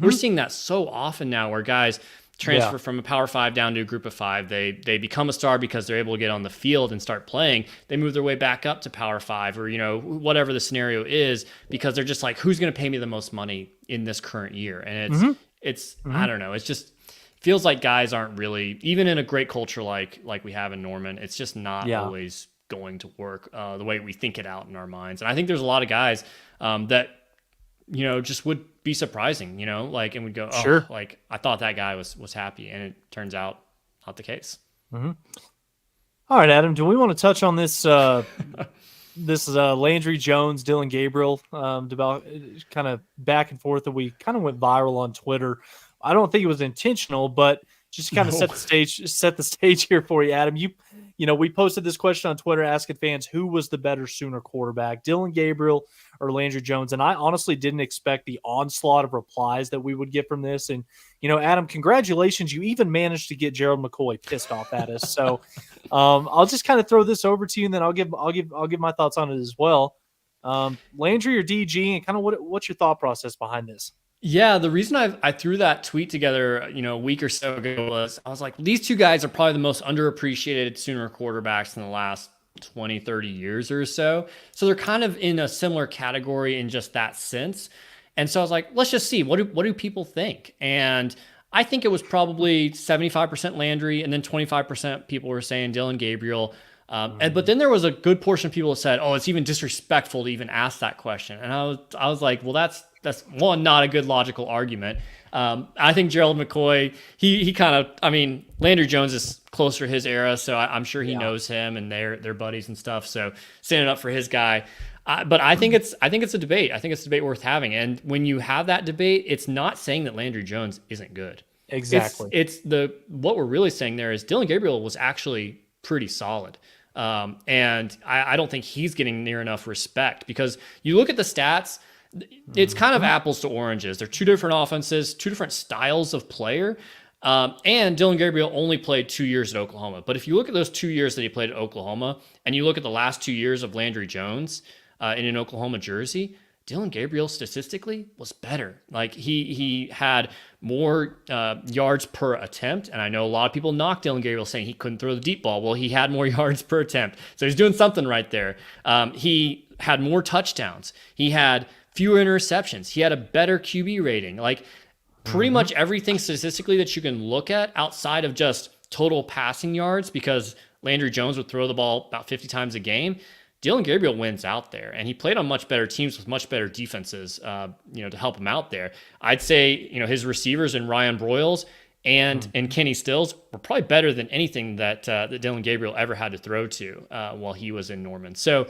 We're seeing that so often now, where guys transfer from a Power 5 down to a Group of 5. They become a star because they're able to get on the field and start playing. They move their way back up to Power 5, or whatever the scenario is, because they're just like, who's going to pay me the most money in this current year? And it's I don't know. It's just feels like guys aren't really, even in a great culture like we have in Norman, it's just not always going to work the way we think it out in our minds. And I think there's a lot of guys that just would be surprising, like, and we'd go, oh, sure, like, I thought that guy was happy, and it turns out not the case. All right, Adam, do we want to touch on this Landry Jones, Dylan Gabriel about kind of back and forth that we kind of went viral on Twitter? I don't think it was intentional, but just to kind of set the stage here for you, Adam. We posted this question on Twitter asking fans who was the better Sooner quarterback, Dylan Gabriel or Landry Jones. And I honestly didn't expect the onslaught of replies that we would get from this. And, Adam, congratulations. You even managed to get Gerald McCoy pissed off at us. So I'll just kind of throw this over to you, and then I'll give my thoughts on it as well. Landry or DG, and kind of what's your thought process behind this? Yeah, the reason I threw that tweet together, a week or so ago was I was like, these two guys are probably the most underappreciated Sooner quarterbacks in the last 20, 30 years or so. So they're kind of in a similar category in just that sense. And so I was like, let's just see, what do people think? And I think it was probably 75% Landry, and then 25% people were saying Dylan Gabriel. But then there was a good portion of people that said, oh, it's even disrespectful to even ask that question. And I was like, well, that's one, not a good logical argument. I think Gerald McCoy, he kind of, I mean, Landry Jones is closer to his era, so I'm sure he knows him and they're buddies and stuff. So standing up for his guy. But I think it's a debate. I think it's a debate worth having. And when you have that debate, it's not saying that Landry Jones isn't good. Exactly. It's what we're really saying there is Dillon Gabriel was actually pretty solid. And I don't think he's getting near enough respect because you look at the stats, it's kind of apples to oranges. They're two different offenses, two different styles of player. And Dillon Gabriel only played 2 years at Oklahoma. But if you look at those 2 years that he played at Oklahoma and you look at the last 2 years of Landry Jones in an Oklahoma jersey, Dillon Gabriel statistically was better. Like he had more yards per attempt. And I know a lot of people knock Dillon Gabriel saying he couldn't throw the deep ball. Well, he had more yards per attempt. So he's doing something right there. He had more touchdowns. He had fewer interceptions. He had a better QB rating. Like pretty much everything statistically that you can look at outside of just total passing yards, because Landry Jones would throw the ball about 50 times a game. Dillon Gabriel wins out there, and he played on much better teams with much better defenses, to help him out there. I'd say, his receivers and Ryan Broyles and Kenny Stills were probably better than anything that Dillon Gabriel ever had to throw to while he was in Norman. So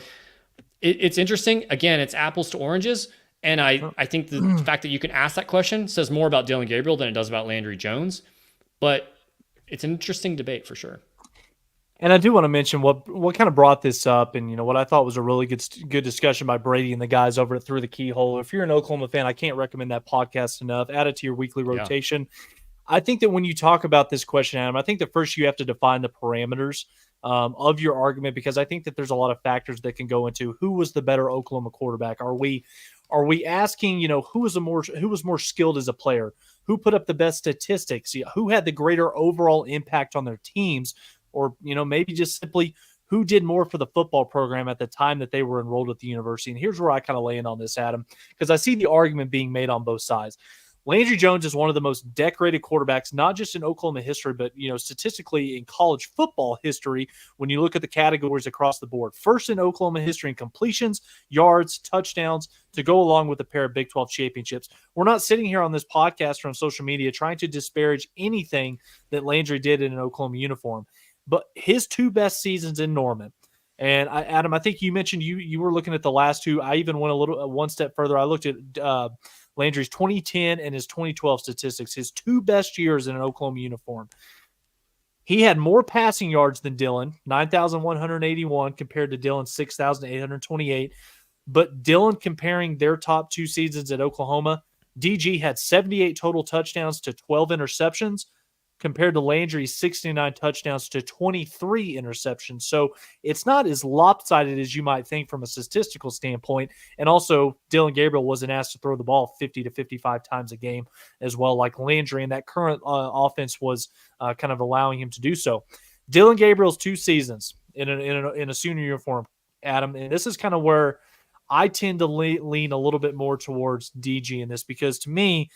it's interesting. Again, it's apples to oranges, and I think the fact that you can ask that question says more about Dillon Gabriel than it does about Landry Jones. But it's an interesting debate for sure. And I do want to mention what kind of brought this up, and what I thought was a really good discussion by Brady and the guys over at Through the Keyhole. If you're an Oklahoma fan, I can't recommend that podcast enough. Add it to your weekly rotation. Yeah. I think that when you talk about this question, Adam, I think that first you have to define the parameters of your argument, because I think that there's a lot of factors that can go into who was the better Oklahoma quarterback. Are we asking, who was more skilled as a player, who put up the best statistics, who had the greater overall impact on their teams? Or, maybe just simply who did more for the football program at the time that they were enrolled at the university. And here's where I kind of lay in on this, Adam, because I see the argument being made on both sides. Landry Jones is one of the most decorated quarterbacks, not just in Oklahoma history, but, statistically in college football history when you look at the categories across the board. First in Oklahoma history in completions, yards, touchdowns, to go along with a pair of Big 12 championships. We're not sitting here on this podcast or on social media trying to disparage anything that Landry did in an Oklahoma uniform. But his two best seasons in Norman, and Adam, I think you mentioned you were looking at the last two. I even went one step further. I looked at Landry's 2010 and his 2012 statistics, his two best years in an Oklahoma uniform. He had more passing yards than Dillon, 9,181 compared to Dillon's 6,828. But Dillon, comparing their top two seasons at Oklahoma, DG had 78 total touchdowns to 12 interceptions, compared to Landry's 69 touchdowns to 23 interceptions. So it's not as lopsided as you might think from a statistical standpoint. And also, Dillon Gabriel wasn't asked to throw the ball 50 to 55 times a game as well, like Landry, and that current offense was kind of allowing him to do so. Dillon Gabriel's two seasons in a senior uniform, Adam, and this is kind of where I tend to lean a little bit more towards DG in this, because to me,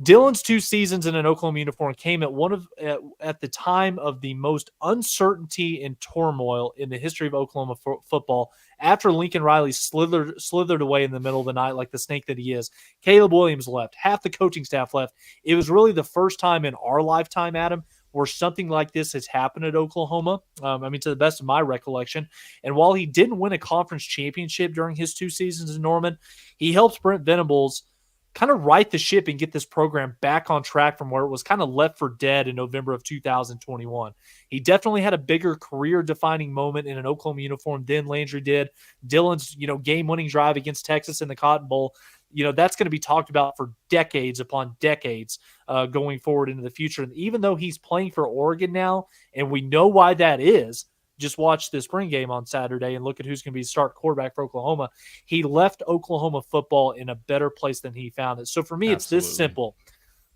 Dillon's two seasons in an Oklahoma uniform came at the time of the most uncertainty and turmoil in the history of Oklahoma football. After Lincoln Riley slithered away in the middle of the night like the snake that he is, Caleb Williams left, half the coaching staff left. It was really the first time in our lifetime, Adam, where something like this has happened at Oklahoma. To the best of my recollection. And while he didn't win a conference championship during his two seasons in Norman, he helped Brent Venables kind of right the ship and get this program back on track from where it was kind of left for dead in November of 2021. He definitely had a bigger career-defining moment in an Oklahoma uniform than Landry did. Dillon's, game-winning drive against Texas in the Cotton Bowl, that's going to be talked about for decades upon decades going forward into the future. And even though he's playing for Oregon now, and we know why that is, just watch the spring game on Saturday and look at who's going to be start quarterback for Oklahoma. He left Oklahoma football in a better place than he found it. So for me, It's this simple.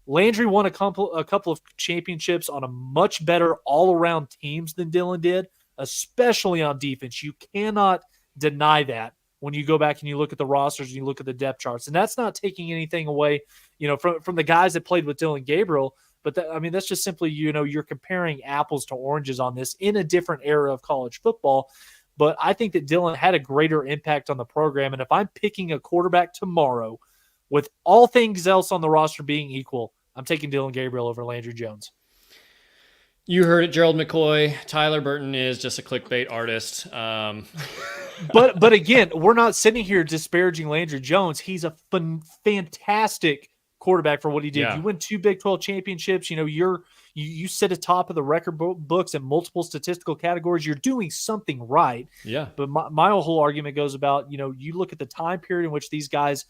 Landry won a couple of championships on a much better all-around teams than Dillon did, especially on defense. You cannot deny that when you go back and you look at the rosters and you look at the depth charts. And that's not taking anything away, from the guys that played with Dillon Gabriel. But that's just simply, you're comparing apples to oranges on this in a different era of college football. But I think that Dillon had a greater impact on the program. And if I'm picking a quarterback tomorrow, with all things else on the roster being equal, I'm taking Dillon Gabriel over Landry Jones. You heard it, Gerald McCoy. Tyler Burton is just a clickbait artist. But again, we're not sitting here disparaging Landry Jones. He's a fantastic quarterback for what he did. Yeah. You win 2 Big 12 championships. You sit atop of the record books in multiple statistical categories. You're doing something right. Yeah. But my whole argument goes about, you look at the time period in which these guys,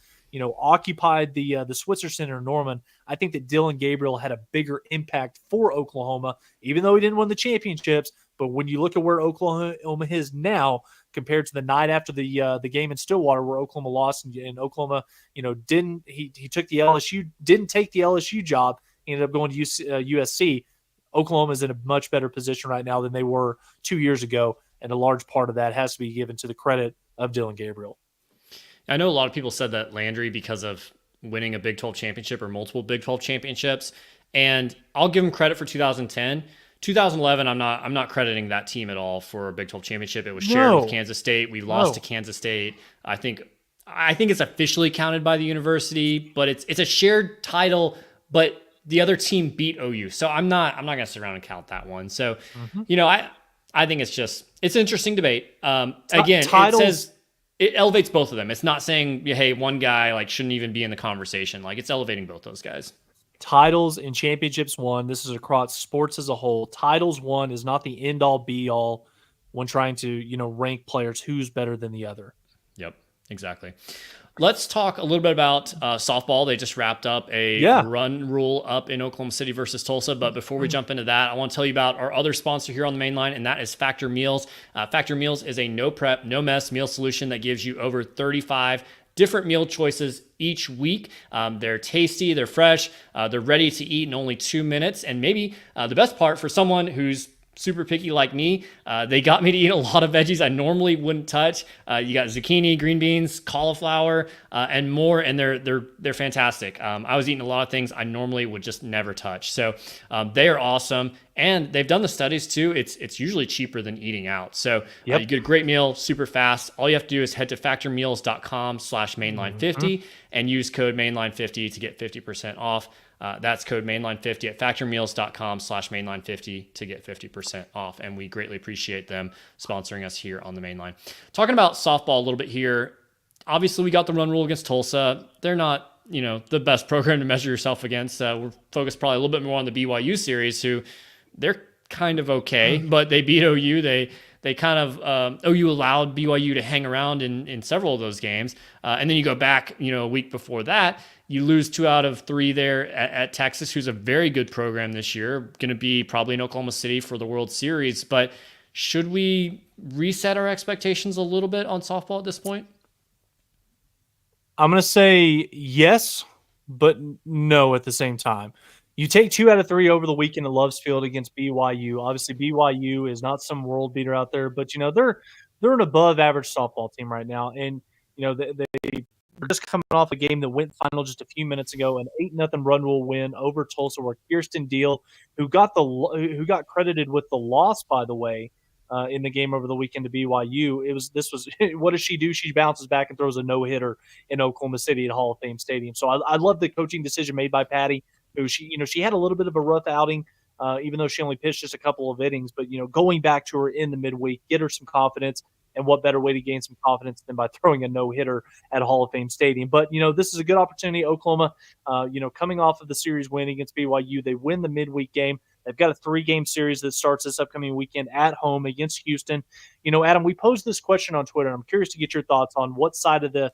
occupied the Switzer Center in Norman. I think that Dillon Gabriel had a bigger impact for Oklahoma, even though he didn't win the championships. But when you look at where Oklahoma is now compared to the night after the game in Stillwater where Oklahoma lost and Oklahoma, didn't take the LSU job. He ended up going to USC. Oklahoma is in a much better position right now than they were 2 years ago, and a large part of that has to be given to the credit of Dillon Gabriel. I know a lot of people said that Landry because of winning a Big 12 championship or multiple Big 12 championships, and I'll give him credit for 2010. 2011, I'm not crediting that team at all for a Big 12 championship. It was shared with Kansas State. We lost to Kansas State. I think it's officially counted by the university, but it's a shared title, but the other team beat OU. So I'm not going to sit around and count that one. So, I think it's an interesting debate. Again, it elevates both of them. It's not saying, hey, one guy shouldn't even be in the conversation. It's elevating both those guys. Titles and championships won. This is across sports as a whole. Titles won is not the end all be all when trying to, rank players who's better than the other. Yep, exactly. Let's talk a little bit about softball. They just wrapped up a run rule up in Oklahoma City versus Tulsa. But before we jump into that, I want to tell you about our other sponsor here on the main line, and that is Factor Meals. Factor Meals is a no prep, no mess meal solution that gives you over 35 different meal choices each week. They're tasty, they're fresh, they're ready to eat in only 2 minutes. And maybe the best part for someone who's super picky like me, they got me to eat a lot of veggies I normally wouldn't touch. You got zucchini, green beans, cauliflower, and more, and they're fantastic. I was eating a lot of things I normally would just never touch. So they are awesome, and they've done the studies too. It's usually cheaper than eating out. So you get a great meal super fast. All you have to do is head to factormeals.com/mainline50 and use code mainline50 to get 50% off. That's code mainline50 at factormeals.com/mainline50 to get 50% off. And we greatly appreciate them sponsoring us here on the main line. Talking about softball a little bit here. Obviously, we got the run rule against Tulsa. They're not, the best program to measure yourself against. We're focused probably a little bit more on the BYU series, who they're kind of okay, but they beat OU. They kind of, OU allowed BYU to hang around in several of those games. And then you go back, a week before that, you lose 2 out of 3 there at Texas, who's a very good program this year, going to be probably in Oklahoma City for the World Series. But should we reset our expectations a little bit on softball at this point? I'm going to say yes, but no at the same time. You take 2 out of 3 over the weekend at Loves Field against BYU. Obviously, BYU is not some world beater out there, but they're an above average softball team right now, and they just coming off a game that went final just a few minutes ago, an 8-0 run rule win over Tulsa, where Kirsten Deal, who got credited with the loss, by the way, in the game over the weekend to BYU. This was what does she do? She bounces back and throws a no-hitter in Oklahoma City at Hall of Fame Stadium. So I love the coaching decision made by Patty, who she had a little bit of a rough outing, even though she only pitched just a couple of innings. But going back to her in the midweek, get her some confidence. And what better way to gain some confidence than by throwing a no-hitter at Hall of Fame Stadium? But, this is a good opportunity. Oklahoma, coming off of the series win against BYU, they win the midweek game. They've got a 3-game series that starts this upcoming weekend at home against Houston. Adam, we posed this question on Twitter. I'm curious to get your thoughts on what side of the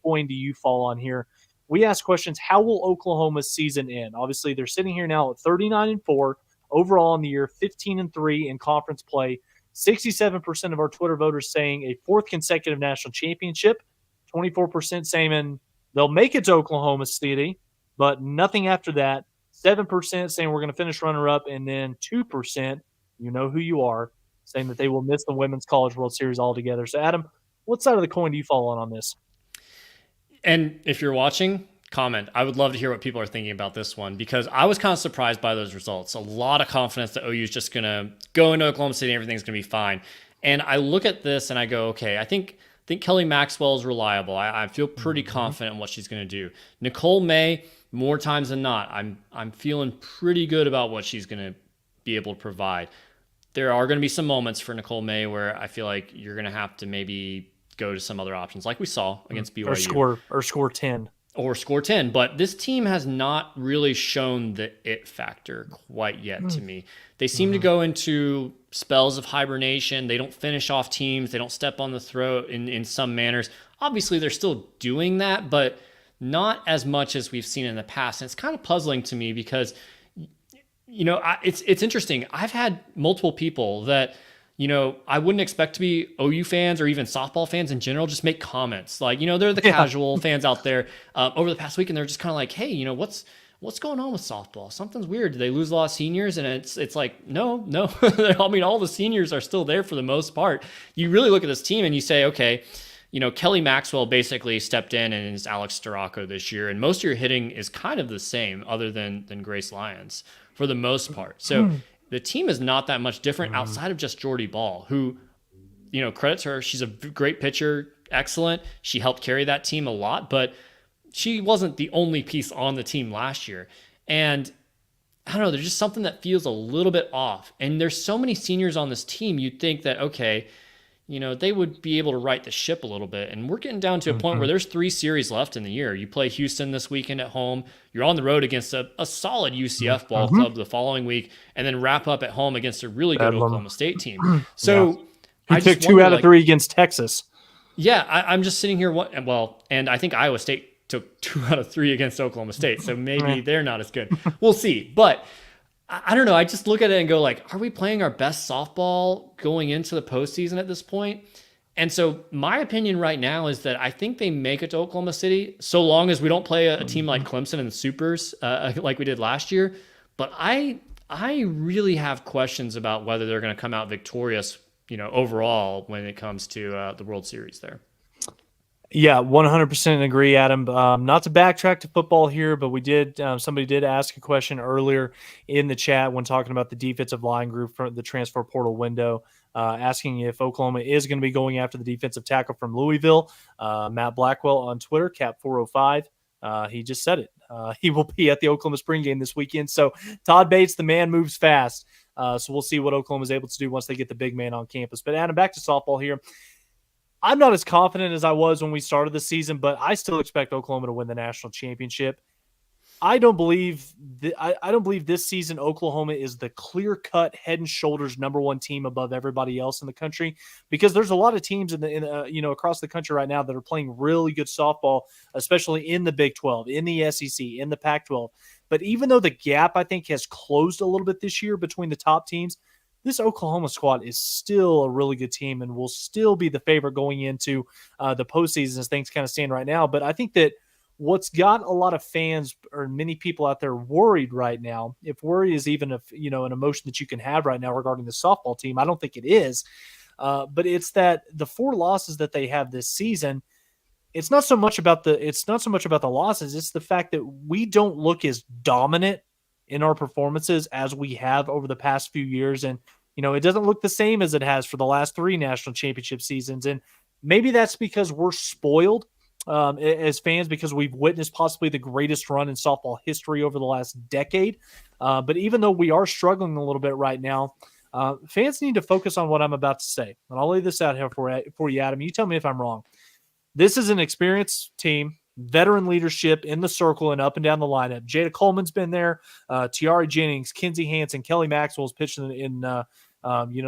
coin do you fall on here? We asked questions, how will Oklahoma's season end? Obviously, they're sitting here now at 39-4 overall in the year, 15-3 in conference play. 67% of our Twitter voters saying a 4th consecutive national championship. 24% saying they'll make it to Oklahoma City, but nothing after that. 7% saying we're going to finish runner-up, and then 2%, you know who you are, saying that they will miss the Women's College World Series altogether. So, Adam, what side of the coin do you fall on this? And if you're watching, comment. I would love to hear what people are thinking about this one, because I was kind of surprised by those results. A lot of confidence that OU is just going to go into Oklahoma City and everything's going to be fine. And I look at this and I go, okay, I think think Kelly Maxwell is reliable. I feel pretty confident in what she's going to do. Nicole May, more times than not, I'm feeling pretty good about what she's going to be able to provide. There are going to be some moments for Nicole May where I feel like you're going to have to maybe go to some other options, like we saw against BYU. Or score 10. Or score 10. But this team has not really shown the it factor quite yet to me. They seem to go into spells of hibernation. They don't finish off teams. They don't step on the throat in some manners. Obviously, they're still doing that, but not as much as we've seen in the past. And it's kind of puzzling to me because, it's interesting. I've had multiple people that, I wouldn't expect to be OU fans or even softball fans in general just make comments. Like, they're the casual fans out there over the past week, and they're just kind of like, hey, what's going on with softball? Something's weird. Did they lose a lot of seniors? And it's like, no. I mean, all the seniors are still there for the most part. You really look at this team and you say, okay, Kelly Maxwell basically stepped in and is Alex Storako this year. And most of your hitting is kind of the same other than Grace Lyons for the most part. So the team is not that much different outside of just Jordy Ball, who, credits her. She's a great pitcher, excellent. She helped carry that team a lot, but she wasn't the only piece on the team last year. And I don't know, there's just something that feels a little bit off. And there's so many seniors on this team, you'd think that, okay, they would be able to right the ship a little bit. And we're getting down to a point where there's 3 series left in the year. You play Houston this weekend at home. You're on the road against a solid UCF ball club the following week, and then wrap up at home against a really good Oklahoma State team. So I took 2 out of 3 against Texas. Yeah, I'm just sitting here. And I think Iowa State took 2 out of 3 against Oklahoma State. So maybe they're not as good. We'll see. But I don't know. I just look at it and go like, are we playing our best softball going into the postseason at this point? And so my opinion right now is that I think they make it to Oklahoma City so long as we don't play a team like Clemson in the Supers like we did last year. But I really have questions about whether they're going to come out victorious, overall when it comes to the World Series there. Yeah, 100% agree, Adam. Not to backtrack to football here, but we did. Somebody did ask a question earlier in the chat when talking about the defensive line group for the transfer portal window, asking if Oklahoma is going to be going after the defensive tackle from Louisville. Matt Blackwell on Twitter, Cap405. He just said it. He will be at the Oklahoma spring game this weekend. So Todd Bates, the man moves fast. So we'll see what Oklahoma is able to do once they get the big man on campus. But Adam, back to softball here. I'm not as confident as I was when we started the season, but I still expect Oklahoma to win the national championship. I don't believe this season Oklahoma is the clear-cut, head and shoulders #1 team above everybody else in the country, because there's a lot of teams across the country right now that are playing really good softball, especially in the Big 12, in the SEC, in the Pac-12. But even though the gap I think has closed a little bit this year between the top teams, this Oklahoma squad is still a really good team and will still be the favorite going into the postseason as things kind of stand right now. But I think that what's got a lot of fans or many people out there worried right now, if worry is even an emotion that you can have right now regarding the softball team, I don't think it is. But it's that the 4 losses that they have this season, it's not so much about the losses. It's the fact that we don't look as dominant in our performances as we have over the past few years. And, it doesn't look the same as it has for the last 3 national championship seasons. And maybe that's because we're spoiled as fans, because we've witnessed possibly the greatest run in softball history over the last decade. But even though we are struggling a little bit right now, fans need to focus on what I'm about to say. And I'll lay this out here for you, Adam. You tell me if I'm wrong. This is an experienced team, veteran leadership in the circle and up and down the lineup. Jada Coleman's been there. Tiara Jennings, Kinsey Hansen, Kelly Maxwell's pitching in the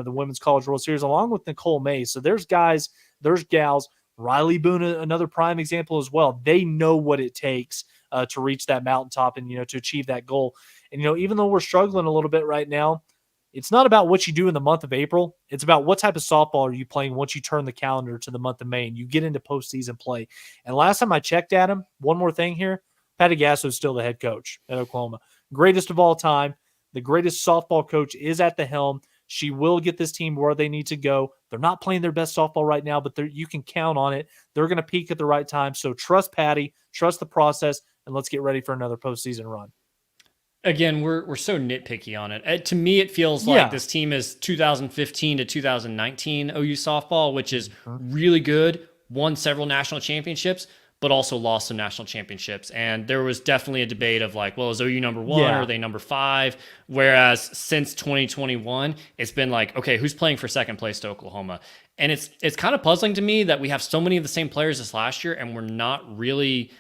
Women's College World Series, along with Nicole May. So there's guys, there's gals. Riley Boone, another prime example as well. They know what it takes to reach that mountaintop and, to achieve that goal. And, even though we're struggling a little bit right now, it's not about what you do in the month of April. It's about what type of softball are you playing once you turn the calendar to the month of May and you get into postseason play. And last time I checked, Adam, one more thing here, Patty Gasso is still the head coach at Oklahoma. Greatest of all time. The greatest softball coach is at the helm. She will get this team where they need to go. They're not playing their best softball right now, but you can count on it. They're going to peak at the right time. So trust Patty, trust the process, and let's get ready for another postseason run. Again, we're so nitpicky on it. To me, it feels like this team is 2015 to 2019 OU softball, which is really good, won several national championships, but also lost some national championships. And there was definitely a debate of like, well, is OU number 1 or are they number 5? Whereas since 2021, it's been like, okay, who's playing for second place to Oklahoma? And it's kind of puzzling to me that we have so many of the same players as last year, and we're not really,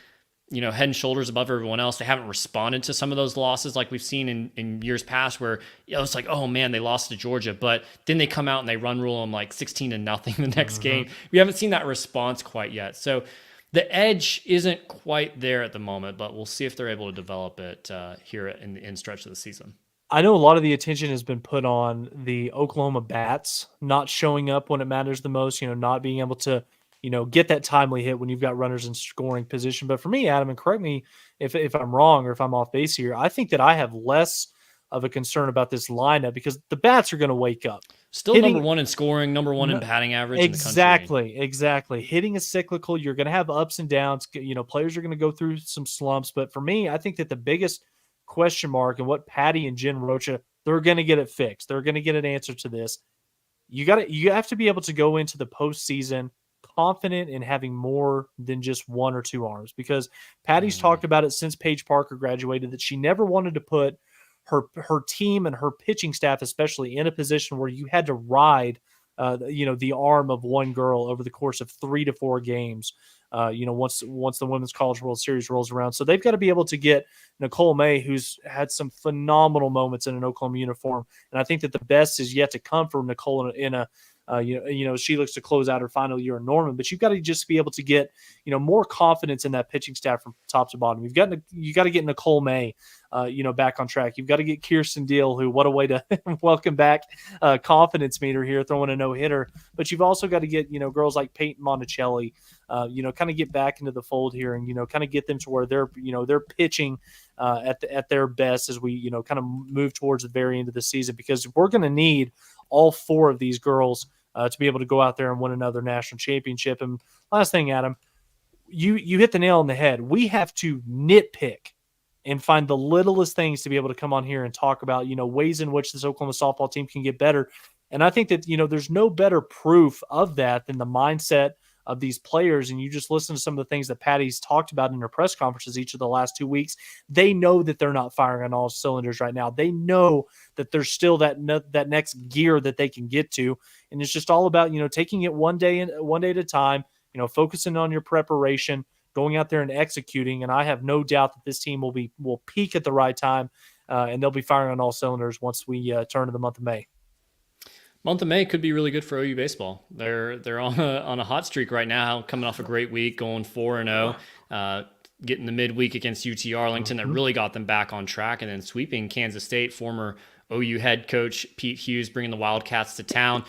head and shoulders above everyone else. They haven't responded to some of those losses like we've seen in years past where it's like, oh man, they lost to Georgia, but then they come out and they run rule them like 16-0 the next game. We haven't seen that response quite yet. So the edge isn't quite there at the moment, but we'll see if they're able to develop it here in the end stretch of the season. I know a lot of the attention has been put on the Oklahoma bats not showing up when it matters the most, not being able to, get that timely hit when you've got runners in scoring position. But for me, Adam, and correct me if I'm wrong or if I'm off base here, I think that I have less of a concern about this lineup because the bats are going to wake up. Still number 1 in scoring, number 1 in batting average in the country. Exactly. Hitting is cyclical. You're going to have ups and downs. Players are going to go through some slumps. But for me, I think that the biggest question mark and what Patty and Jen Rocha, they're going to get it fixed. They're going to get an answer to this. You have to be able to go into the postseason confident in having more than just 1 or 2 arms because Patty's talked about it since Paige Parker graduated that she never wanted to put her team and her pitching staff, especially in a position where you had to ride, the arm of one girl over the course of 3 to 4 games. Once the Women's College World Series rolls around, so they've got to be able to get Nicole May, who's had some phenomenal moments in an Oklahoma uniform, and I think that the best is yet to come from Nicole in a. She looks to close out her final year in Norman, but you've got to just be able to get, more confidence in that pitching staff from top to bottom. You got to get Nicole May, back on track. You've got to get Kirsten Deal, who, what a way to welcome back confidence meter here, throwing a no-hitter. But you've also got to get, girls like Peyton Monticelli, kind of get back into the fold here and, kind of get them to where they're pitching at their best as we, kind of move towards the very end of the season, because we're going to need all 4 of these girls to be able to go out there and win another national championship. And last thing, Adam, you hit the nail on the head. We have to nitpick and find the littlest things to be able to come on here and talk about, ways in which this Oklahoma softball team can get better. And I think that, there's no better proof of that than the mindset of these players. And you just listen to some of the things that Patty's talked about in her press conferences each of the last 2 weeks. They know that they're not firing on all cylinders right now. They know that there's still that next gear that they can get to. And it's just all about, taking it one day at a time, focusing on your preparation, going out there and executing. And I have no doubt that this team will peak at the right time, and they'll be firing on all cylinders once we turn to the month of May. Month of May could be really good for OU baseball. They're on a hot streak right now, coming off a great week, going 4-0, getting the midweek against UT Arlington that really got them back on track, and then sweeping Kansas State. Former OU head coach Pete Hughes bringing the Wildcats to town.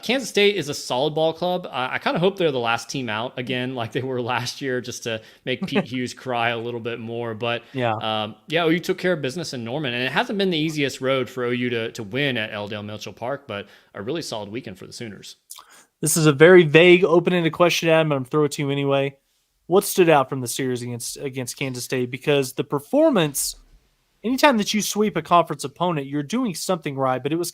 Kansas State is a solid ball club. I kind of hope they're the last team out again, like they were last year, just to make Pete Hughes cry a little bit more. But OU took care of business in Norman, and it hasn't been the easiest road for OU to win at L. Mitchell Park, but a really solid weekend for the Sooners. This is a very vague, open-ended question, Adam, but I'm going to throw it to you anyway. What stood out from the series against Kansas State? Because the performance, anytime that you sweep a conference opponent, you're doing something right, but it was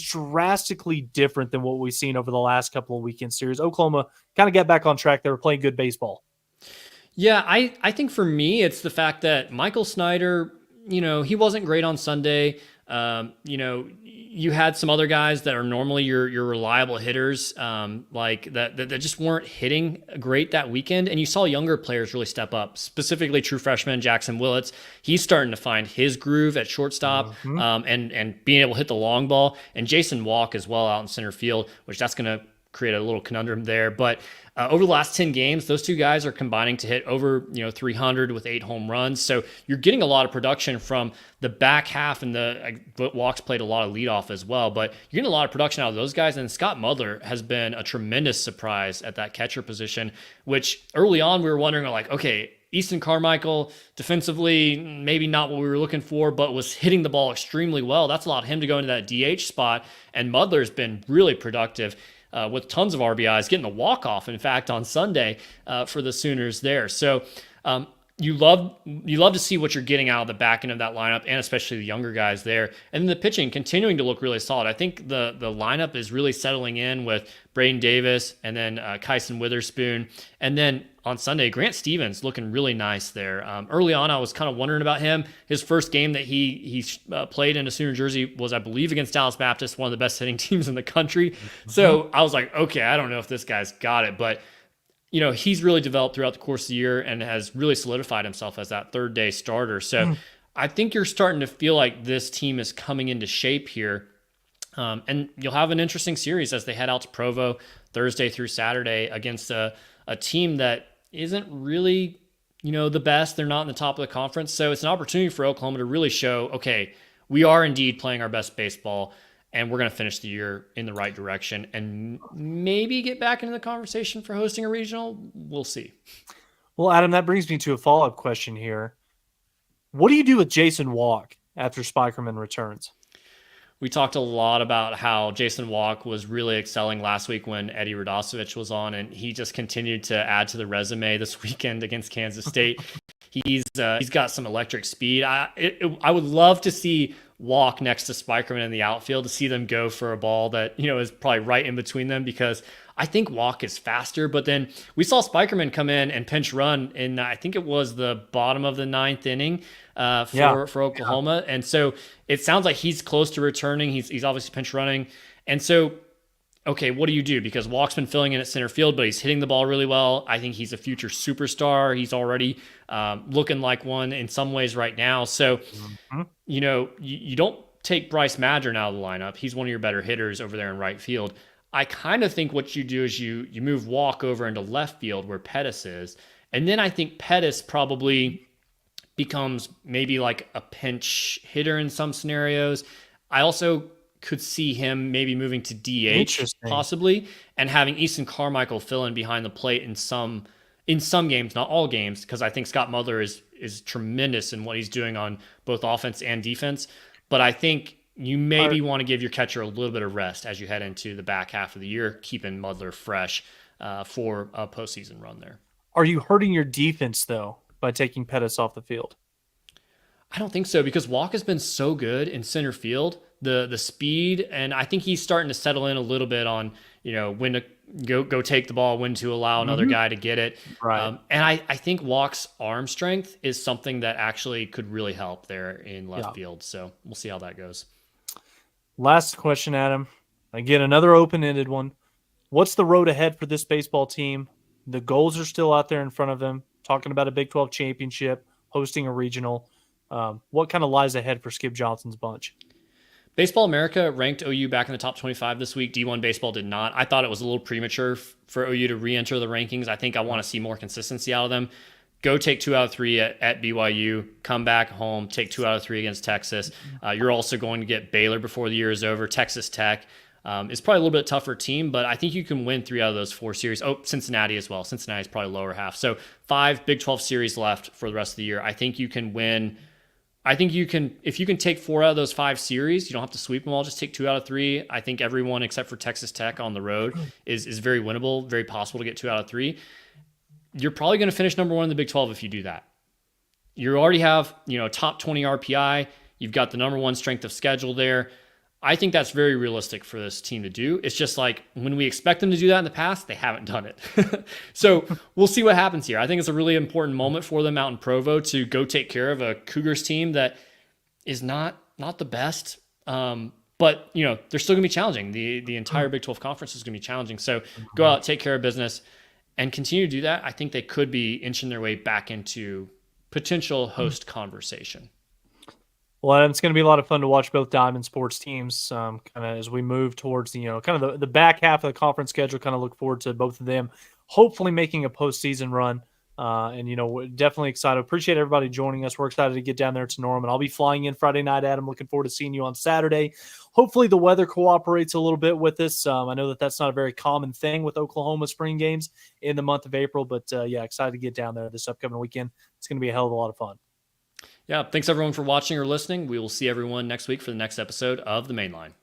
drastically different than what we've seen over the last couple of weekend series. Oklahoma kind of got back on track. They were playing good baseball. Yeah, I think for me, it's the fact that Michael Snyder, he wasn't great on Sunday. You had some other guys that are normally your reliable hitters, like that just weren't hitting great that weekend. And you saw younger players really step up, specifically true freshman Jackson Willits. He's starting to find his groove at shortstop, and being able to hit the long ball. And Jason Walk as well out in center field, which that's going to create a little conundrum there. But over the last 10 games, those two guys are combining to hit over 300 with 8 home runs. So you're getting a lot of production from the back half, and Walks played a lot of leadoff as well. But you're getting a lot of production out of those guys. And Scott Mother has been a tremendous surprise at that catcher position, which early on we were wondering, like, okay, Easton Carmichael defensively, maybe not what we were looking for, but was hitting the ball extremely well. That's allowed him to go into that DH spot. And Mudler's been really productive. With tons of RBIs, getting a walk-off, in fact, on Sunday for the Sooners there. So you love to see what you're getting out of the back end of that lineup, and especially the younger guys there. And then the pitching continuing to look really solid. I think the lineup is really settling in with Braden Davis and then Kyson Witherspoon. And then on Sunday, Grant Stevens looking really nice there. Early on, I was kind of wondering about him. His first game that he played in a Sooner jersey was, I believe, against Dallas Baptist, one of the best hitting teams in the country. So I was like, okay, I don't know if this guy's got it, but he's really developed throughout the course of the year and has really solidified himself as that third day starter. So I think you're starting to feel like this team is coming into shape here. And you'll have an interesting series as they head out to Provo Thursday through Saturday against a team that isn't really, the best. They're not in the top of the conference. So it's an opportunity for Oklahoma to really show, okay, we are indeed playing our best baseball, and we're going to finish the year in the right direction and maybe get back into the conversation for hosting a regional. We'll see. Well, Adam, that brings me to a follow-up question here. What do you do with Jason Walk after Spikerman returns? We talked a lot about how Jason Walk was really excelling last week when Eddie Radosevich was on, and he just continued to add to the resume this weekend against Kansas State. He's got some electric speed. I would love to see Walk next to Spikerman in the outfield, to see them go for a ball that is probably right in between them, because I think Walk is faster. But then we saw Spikerman come in and pinch run in, I think it was the bottom of the ninth inning for Oklahoma. Yeah. And so it sounds like he's close to returning. He's obviously pinch running. And so, okay, what do you do? Because Walk's been filling in at center field, but he's hitting the ball really well. I think he's a future superstar. He's already looking like one in some ways right now. So, you don't take Bryce Madron out of the lineup. He's one of your better hitters over there in right field. I kind of think what you do is you move Walk over into left field where Pettis is. And then I think Pettis probably becomes maybe like a pinch hitter in some scenarios. I also could see him maybe moving to DH possibly, and having Easton Carmichael fill in behind the plate in some games, not all games, because I think Scott Mother is tremendous in what he's doing on both offense and defense. But I think you maybe want to give your catcher a little bit of rest as you head into the back half of the year, keeping Mudler fresh for a postseason run there. Are you hurting your defense, though, by taking Pettis off the field? I don't think so, because Walk has been so good in center field, the speed, and I think he's starting to settle in a little bit on, when to go take the ball, when to allow another guy to get it. Right. And I think Walk's arm strength is something that actually could really help there in left field. So we'll see how that goes. Last question, Adam. Again, another open-ended one. What's the road ahead for this baseball team? The goals are still out there in front of them, talking about a Big 12 championship, hosting a regional. What kind of lies ahead for Skip Johnson's bunch? Baseball America ranked OU back in the top 25 this week. D1 Baseball did not. I thought it was a little premature for OU to re-enter the rankings. I think I want to see more consistency out of them. Go take 2 out of 3 at BYU, come back home, take 2 out of 3 against Texas. You're also going to get Baylor before the year is over. Texas Tech is probably a little bit tougher team, but I think you can win 3 out of those 4 series. Oh, Cincinnati as well. Cincinnati is probably lower half. So 5 Big 12 series left for the rest of the year. I think you can win. I think if you can take 4 out of those 5 series, you don't have to sweep them all, just take 2 out of 3. I think everyone except for Texas Tech on the road is very winnable, very possible to get 2 out of 3. You're probably going to finish number 1 in the Big 12 if you do that. You already have, top 20 RPI. You've got the number 1 strength of schedule there. I think that's very realistic for this team to do. It's just like when we expect them to do that in the past, they haven't done it. So we'll see what happens here. I think it's a really important moment for them out in Provo to go take care of a Cougars team that is not the best. But, they're still going to be challenging. The entire Big 12 conference is going to be challenging. So go out, take care of business, and continue to do that. I think they could be inching their way back into potential host conversation. Well, it's going to be a lot of fun to watch both Diamond sports teams kind of as we move towards kind of the back half of the conference schedule. Kind of look forward to both of them hopefully making a postseason run. And we're definitely excited. Appreciate everybody joining us. We're excited to get down there to Norman. I'll be flying in Friday night, Adam. Looking forward to seeing you on Saturday. Hopefully the weather cooperates a little bit with us. I know that's not a very common thing with Oklahoma spring games in the month of April, but excited to get down there this upcoming weekend. It's going to be a hell of a lot of fun. Yeah, thanks everyone for watching or listening. We will see everyone next week for the next episode of The Main Line.